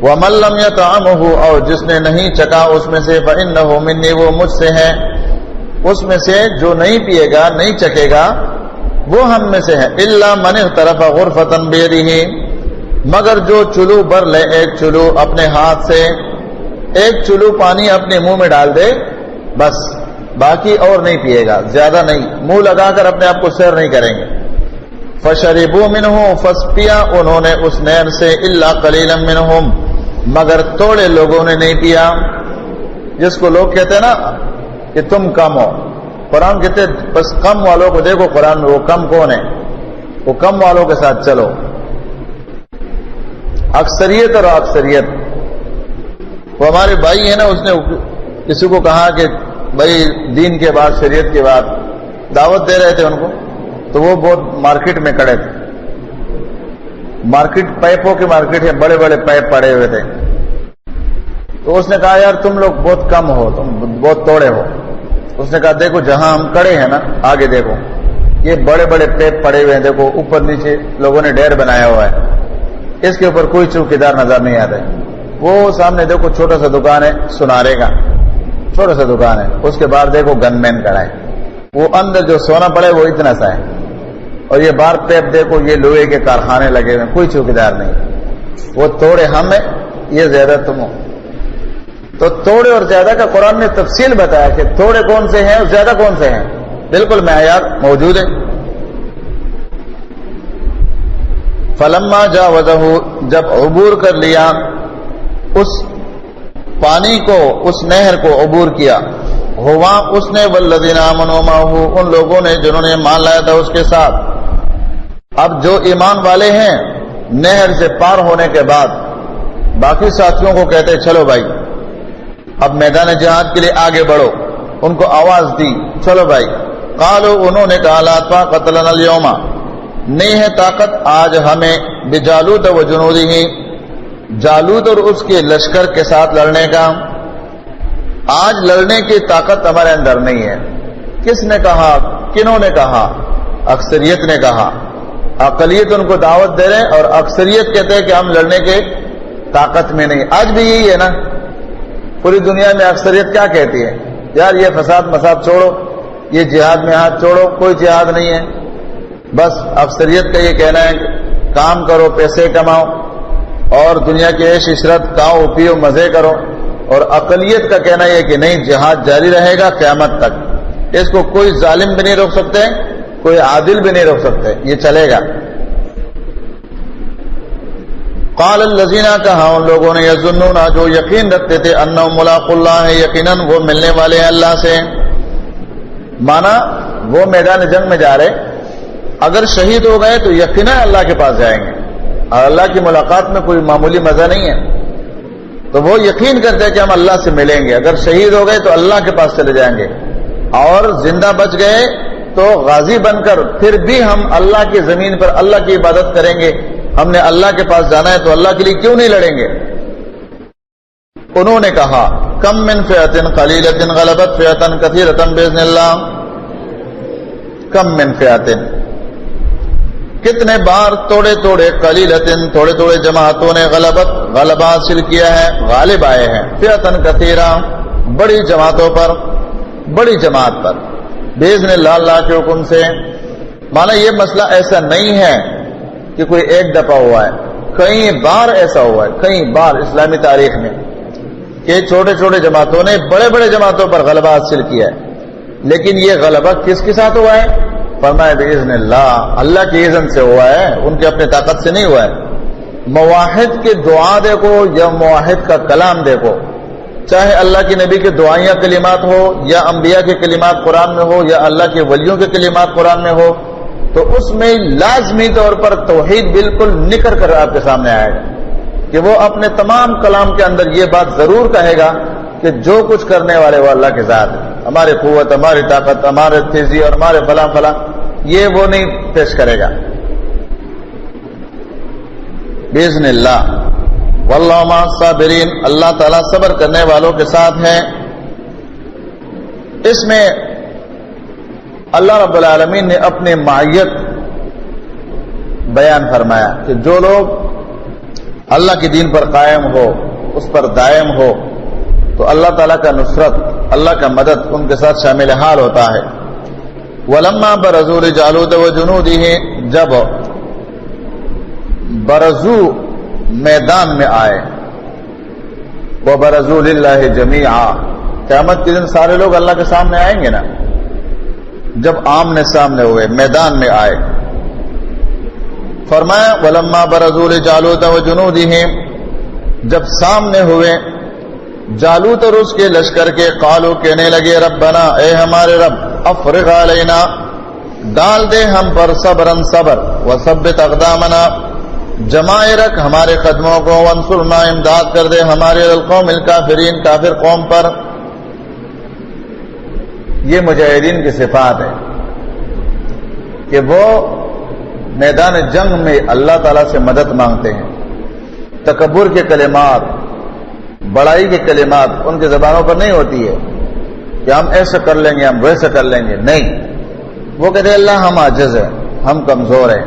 وَمَن لَّمْ يَطْعَمْهُ، اور جس نے نہیں چکا اس میں سے، فَإِنَّهُ مِنِّي، وہ مجھ سے ہے، اس میں سے جو نہیں پیے گا، نہیں چکے گا، وہ ہم میں سے ہے۔ إِلَّا مَنِ اغْتَرَفَ غُرْفَةً بِيَدِهِ، مگر جو چلو بھر لے، ایک چلو اپنے ہاتھ سے، ایک چلو پانی اپنے منہ میں ڈال دے بس، باقی اور نہیں پیے گا، زیادہ نہیں، منہ لگا کر اپنے آپ کو سیر نہیں کریں گے۔ فَشَرِبُوا مِنْهُ، فَس پیا انہوں نے اس نہر سے، إِلَّا قَلِيلًا مِنْهُمْ، مگر توڑے لوگوں نے نہیں پیا۔ جس کو لوگ کہتے ہیں نا کہ تم کم ہو، قرآن کہتے بس کم والوں کو دیکھو، قرآن وہ کم کون ہے، وہ کم والوں کے ساتھ چلو۔ اکثریت اور اکثریت، وہ ہمارے بھائی ہیں نا، اس نے کسی کو کہا کہ بھائی دین کے بعد، شریعت کے بعد دعوت دے رہے تھے ان کو، تو وہ بہت مارکیٹ میں کھڑے تھے، مارکیٹ پائپوں کی مارکیٹ ہے، بڑے بڑے پائپ پڑے ہوئے تھے، تو اس نے کہا یار تم لوگ بہت کم ہو، تم بہت توڑے ہو۔ اس نے کہا دیکھو جہاں ہم کھڑے ہیں نا، آگے دیکھو یہ بڑے بڑے پائپ پڑے ہوئے ہیں، دیکھو اوپر نیچے لوگوں نے ڈھیر بنایا ہوا ہے، اس کے اوپر کوئی چوکیدار نظر نہیں آتا ہے۔ وہ سامنے دیکھو چھوٹا سا دکان ہے سنارے کا، چھوٹا سا دکان ہے، اس کے باہر دیکھو گن مین کھڑا ہے، وہ اندر جو سونا پڑے وہ اتنا سا ہے، اور یہ باہر پیپ دیکھو، یہ لوہے کے کارخانے لگے ہوئے، کوئی چوکیدار نہیں۔ وہ توڑے ہم ہیں، یہ زیادہ تم ہو۔ تو توڑے اور زیادہ کا قرآن نے تفصیل بتایا کہ توڑے کون سے ہیں اور زیادہ کون سے ہیں، بالکل معیار موجود ہے۔ فلما جاوزہ، جب عبور کر لیا اس پانی کو، اس نہر کو عبور کیا، ہوا اس نے، والذین آمنوا معہ، ان لوگوں نے جنہوں نے مان لایا تھا اس کے ساتھ۔ اب جو ایمان والے ہیں نہر سے پار ہونے کے بعد باقی ساتھیوں کو کہتے چلو بھائی اب میدان جہاد کے لیے آگے بڑھو، ان کو آواز دی چلو بھائی۔ قالوا، انہوں نے کہا لا طاقت لنا اليوم، نہیں ہے طاقت آج ہمیں، بجالوت و جنودہ، جالوت اور اس کے لشکر کے ساتھ لڑنے کا، آج لڑنے کی طاقت ہمارے اندر نہیں ہے۔ کس نے کہا، کنہوں نے کہا؟ اکثریت نے کہا۔ اقلیت ان کو دعوت دے رہے ہیں اور اکثریت کہتے ہیں کہ ہم لڑنے کے طاقت میں نہیں. آج بھی یہی ہے نا, پوری دنیا میں اکثریت کیا کہتی ہے, یار یہ فساد مساد چھوڑو, یہ جہاد میں ہاتھ چھوڑو, کوئی جہاد نہیں ہے. بس اکثریت کا یہ کہنا ہے کام کرو, پیسے کماؤ اور دنیا کی عیش عشرت کھاؤ پیو مزے کرو. اور اقلیت کا کہنا یہ کہ نہیں, جہاد جاری رہے گا قیامت تک, اس کو کوئی ظالم بھی نہیں روک سکتے, کوئی عادل بھی نہیں روک سکتے, یہ چلے گا. قال الذین, کہا ان لوگوں نے, یظنون, جو یقین رکھتے تھے, انہم ملاقو اللہ, یقیناً وہ ملنے والے ہیں اللہ سے. مانا وہ میدان جنگ میں جا رہے, اگر شہید ہو گئے تو یقیناً اللہ کے پاس جائیں گے, اور اللہ کی ملاقات میں کوئی معمولی مزہ نہیں ہے. تو وہ یقین کرتے ہیں کہ ہم اللہ سے ملیں گے. اگر شہید ہو گئے تو اللہ کے پاس چلے جائیں گے, اور زندہ بچ گئے تو غازی بن کر پھر بھی ہم اللہ کی زمین پر اللہ کی عبادت کریں گے. ہم نے اللہ کے پاس جانا ہے تو اللہ کے لیے کیوں نہیں لڑیں گے. انہوں نے کہا, کم من فئۃ قلیلۃ غلبت فئۃ کثیرۃ باذن اللہ. کم من فئۃ, کتنے بار توڑے توڑے, قلیلتن, تھوڑے تھوڑے جماعتوں نے, غلبت, غلبہ حاصل کیا ہے, غالب آئے ہیں, فئۃ کثیرہ, بڑی جماعتوں پر, بڑی جماعت پر, باذن اللہ, اللہ کے حکم سے. مانا یہ مسئلہ ایسا نہیں ہے کہ کوئی ایک دفعہ ہوا ہے, کئی بار ایسا ہوا ہے, کئی بار اسلامی تاریخ میں کہ چھوٹے چھوٹے جماعتوں نے بڑے بڑے جماعتوں پر غلبہ حاصل کیا ہے. لیکن یہ غلبہ کس کے ساتھ ہوا ہے؟ فرمایا باذن اللہ, اللہ کی اذن سے ہوا ہے, ان کی اپنی طاقت سے نہیں ہوا ہے. موحد کے دعا دیکھو یا موحد کا کلام دیکھو, چاہے اللہ کے نبی کے دعائیاں کلمات ہو یا انبیاء کے کلمات قرآن میں ہو یا اللہ کے ولیوں کے کلمات قرآن میں ہو, تو اس میں لازمی طور پر توحید بالکل نکھر کر آپ کے سامنے آئے گا, کہ وہ اپنے تمام کلام کے اندر یہ بات ضرور کہے گا کہ جو کچھ کرنے والے وہ اللہ کے ذات ہے. ہماری قوت, ہماری طاقت, ہمارے تیزی اور ہمارے فلاں فلاں, یہ وہ نہیں پیش کرے گا. باذن اللہ, واللہ مع الصابرین, اللہ تعالیٰ صبر کرنے والوں کے ساتھ ہے. اس میں اللہ رب العالمین نے اپنی معیت بیان فرمایا کہ جو لوگ اللہ کے دین پر قائم ہو, اس پر دائم ہو, تو اللہ تعالیٰ کا نصرت, اللہ کا مدد ان کے ساتھ شامل حال ہوتا ہے. وَلَمَّا بَرَزُوا لِجَالُوتَ وَجُنُودِهِ, جب برزو میدان میں آئے, وَبَرَزُوا لِلَّهِ جَمِيعًا, قیامت کے دن سارے لوگ اللہ کے سامنے آئیں گے نا, جب آمنے سامنے ہوئے, میدان میں آئے. فرمایا وَلَمَّا بَرَزُوا لِجَالُوتَ وَجُنُودِهِ, جب سامنے ہوئے جالوت اور اس کے لشکر کے, قالو, کہنے لگے, ربنا, اے ہمارے رب, افرغ علینا, ڈال دے ہم پر, صبرن, صبر, وثبت اقدامنا, جمائے رکھ ہمارے قدموں کو, وانصرنا, امداد کر دے ہمارے القوم الکافرین, کافر قوم پر. یہ مجاہدین کی صفات ہے کہ وہ میدان جنگ میں اللہ تعالیٰ سے مدد مانگتے ہیں. تکبر کے کلمات, بڑائی کے کلمات ان کی زبانوں پر نہیں ہوتی ہے کہ ہم ایسا کر لیں گے, ہم ویسا کر لیں گے, نہیں. وہ کہتے ہیں اللہ ہم عاجز ہیں, ہم کمزور ہیں,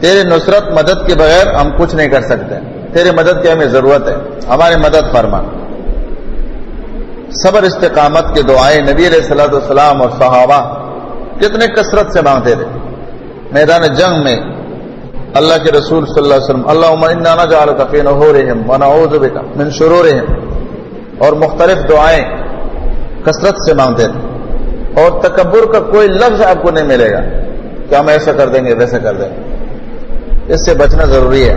تیری نصرت مدد کے بغیر ہم کچھ نہیں کر سکتے, تیری مدد کی ہمیں ضرورت ہے, ہماری مدد فرما. صبر استقامت کے دعائیں نبی علیہ الصلوۃ والسلام اور صحابہ کتنے کثرت سے مانگتے تھے. میدان جنگ میں اللہ کے رسول صلی اللہ علیہ وسلم, اللہم انا نجعلک فی نحورہم ونعوذ بک من شرورہم, اور مختلف دعائیں کثرت سے مانگتے تھے. اور تکبر کا کوئی لفظ آپ کو نہیں ملے گا کہ ہم ایسا کر دیں گے, ویسا کر دیں گے, اس سے بچنا ضروری ہے.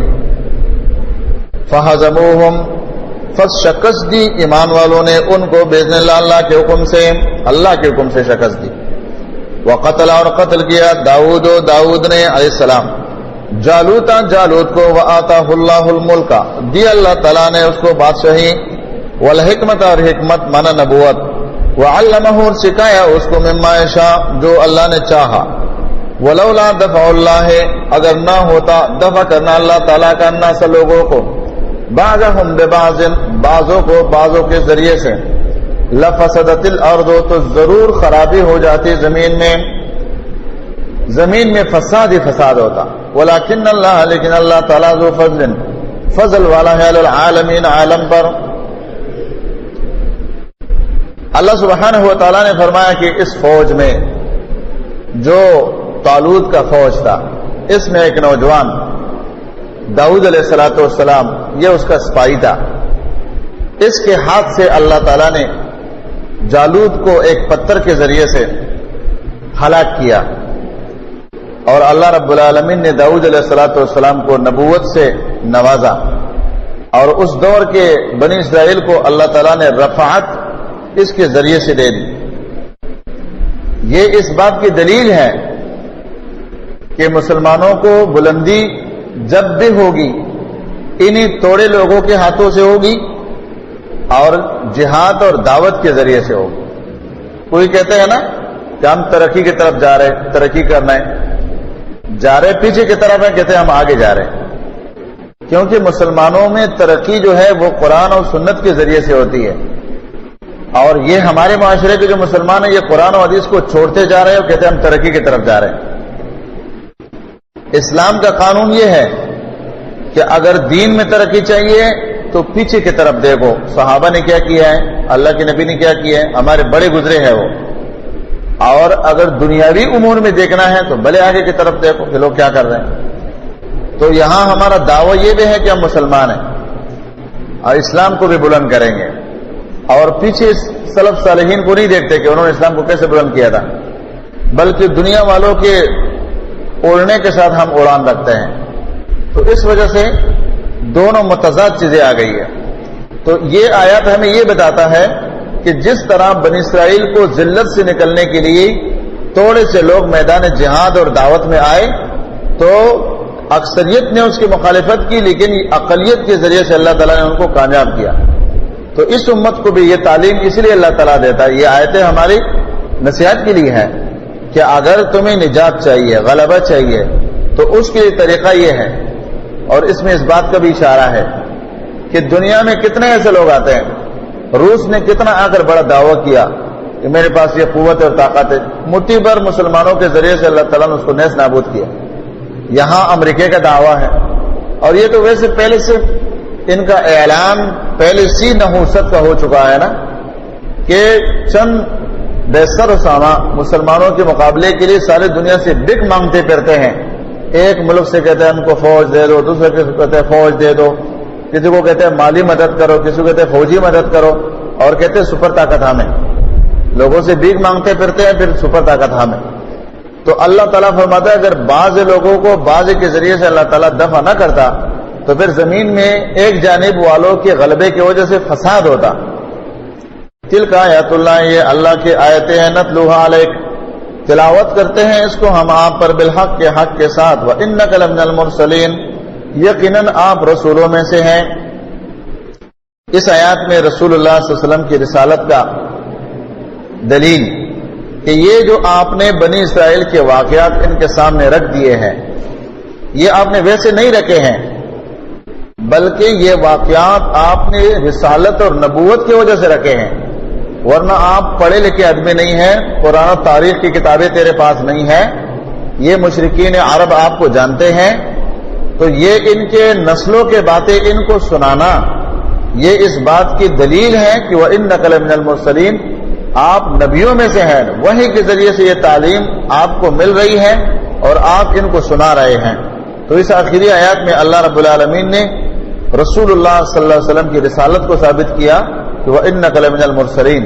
فہزموہم, شکست دی ایمان والوں نے ان کو باذن اللہ, اللہ کے حکم سے, اللہ کے حکم سے شکست دی. وقتل, اور قتل کیا, داؤد نے علیہ السلام, جالوتا, جالوت کو, وآتاہ اللہ الملک, دی اللہ تعالیٰ نے اس کو بادشاہی, والحکمت, اور حکمت مانا نبوت, وعلمہ, اور سکھایا اس کو, مما یشاء, جو اللہ نے چاہا. ولولا دفع اللہ, اگر نہ ہوتا دفع کرنا اللہ تعالیٰ کا الناس, لوگوں کو, بعضهم ببعض, بعضوں کو بعضوں کے ذریعے سے, لفسدت الارض, تو ضرور خرابی ہو جاتی زمین میں, زمین میں فساد ہی فساد ہوتا. ولیکن اللہ، لیکن اللہ تعالیٰ ذو فضل، فضل والا ہے، علی العالمین، عالم پر. اللہ سبحانہ و تعالیٰ نے فرمایا کہ اس فوج میں جو طالوت کا فوج تھا، اس میں ایک نوجوان داؤد علیہ الصلوۃ والسلام، یہ اس کا سپاہی تھا. اس کے ہاتھ سے اللہ تعالیٰ نے جالوت کو ایک پتھر کے ذریعے سے ہلاک کیا، اور اللہ رب العالمین نے داؤد علیہ الصلوۃ والسلام کو نبوت سے نوازا، اور اس دور کے بنی اسرائیل کو اللہ تعالیٰ نے رفعت اس کے ذریعے سے دے دی. یہ اس بات کی دلیل ہے کہ مسلمانوں کو بلندی جب بھی ہوگی انہی توڑے لوگوں کے ہاتھوں سے ہوگی اور جہاد اور دعوت کے ذریعے سے ہوگی. کوئی کہتے ہیں نا کہ ہم ترقی کی طرف جا رہے، ترقی کرنا ہے، جا رہے پیچھے کی طرف ہے، کہتے ہیں ہم آگے جا رہے ہیں. کیونکہ مسلمانوں میں ترقی جو ہے وہ قرآن اور سنت کے ذریعے سے ہوتی ہے، اور یہ ہمارے معاشرے کے جو مسلمان ہیں یہ قرآن و حدیث کو چھوڑتے جا رہے ہیں اور کہتے ہیں ہم ترقی کی طرف جا رہے ہیں. اسلام کا قانون یہ ہے کہ اگر دین میں ترقی چاہیے تو پیچھے کی طرف دیکھو، صحابہ نے کیا کیا ہے، اللہ کے نبی نے کیا کیا ہے، ہمارے بڑے گزرے ہیں وہ. اور اگر دنیاوی امور میں دیکھنا ہے تو بھلے آگے کی طرف دیکھو کہ لوگ کیا کر رہے ہیں. تو یہاں ہمارا دعویٰ یہ بھی ہے کہ ہم مسلمان ہیں اور اسلام کو بھی بلند کریں گے، اور پیچھے سلف صالحین کو نہیں دیکھتے کہ انہوں نے اسلام کو کیسے بلند کیا تھا، بلکہ دنیا والوں کے اڑنے کے ساتھ ہم اڑان رکھتے ہیں. تو اس وجہ سے دونوں متضاد چیزیں آ گئی ہے. تو یہ آیات ہمیں یہ بتاتا ہے کہ جس طرح بنی اسرائیل کو ذلت سے نکلنے کے لیے تھوڑے سے لوگ میدان جہاد اور دعوت میں آئے تو اکثریت نے اس کی مخالفت کی، لیکن اقلیت کے ذریعے سے اللہ تعالیٰ نے ان کو کامیاب کیا. تو اس امت کو بھی یہ تعلیم اس لیے اللہ تعالیٰ دیتا ہے، یہ آیتیں ہماری نصیحت کے لیے ہیں کہ اگر تمہیں نجات چاہیے، غلبہ چاہیے، تو اس کے لیے طریقہ یہ ہے. اور اس میں اس بات کا بھی اشارہ ہے کہ دنیا میں کتنے ایسے لوگ آتے ہیں. روس نے کتنا آ کر بڑا دعویٰ کیا کہ میرے پاس یہ قوت اور طاقت ہے، مٹھی بھر مسلمانوں کے ذریعے سے اللہ تعالیٰ نے اس کو نیز نابود کیا. یہاں امریکہ کا دعویٰ ہے، اور یہ تو ویسے پہلے سے ان کا اعلان پہلے سی نحوست کا ہو چکا ہے نا، کہ چند بیسر اسامہ مسلمانوں کے مقابلے کے لیے ساری دنیا سے بک مانگتے پھرتے ہیں. ایک ملک سے کہتے ہیں ہم کو فوج دے دو، دوسرے سے کہتے ہیں فوج دے دو، کسی کو کہتے ہیں مالی مدد کرو، کسی کو کہتے ہیں فوجی مدد کرو، اور کہتے ہیں سپر طاقت ہمیں. لوگوں سے بھیک مانگتے پھرتے ہیں، پھر سپر طاقت ہمیں. تو اللہ تعالیٰ فرماتا ہے اگر بعض لوگوں کو بعض کے ذریعے سے اللہ تعالیٰ دفع نہ کرتا تو پھر زمین میں ایک جانب والوں کے غلبے کی وجہ سے فساد ہوتا. تلک آیات اللہ، یہ اللہ کی آیتیں ہیں، نتلوہا علیک، تلاوت کرتے ہیں اس کو ہم آپ پر بالحق کے حق کے ساتھ. وَإِنَّكَ لَمِنَ الْمُرْسَلِينَ، یقیناً آپ رسولوں میں سے ہیں. اس آیات میں رسول اللہ صلی اللہ علیہ وسلم کی رسالت کا دلیل کہ یہ جو آپ نے بنی اسرائیل کے واقعات ان کے سامنے رکھ دیے ہیں، یہ آپ نے ویسے نہیں رکھے ہیں، بلکہ یہ واقعات آپ نے رسالت اور نبوت کی وجہ سے رکھے ہیں. ورنہ آپ پڑھے لکھے آدمی نہیں ہیں، قرآن و تاریخ کی کتابیں تیرے پاس نہیں ہیں، یہ مشرکین عرب آپ کو جانتے ہیں. تو یہ ان کے نسلوں کے باتیں ان کو سنانا یہ اس بات کی دلیل ہے کہ وَإِنَّكَ لَمِنَ الْمُرْسَلِينَ، آپ نبیوں میں سے ہیں. وحی کے ذریعے سے یہ تعلیم آپ کو مل رہی ہے اور آپ ان کو سنا رہے ہیں. تو اس آخری آیات میں اللہ رب العالمین نے رسول اللہ صلی اللہ علیہ وسلم کی رسالت کو ثابت کیا کہ وَإِنَّكَ لَمِنَ الْمُرْسَلِينَ،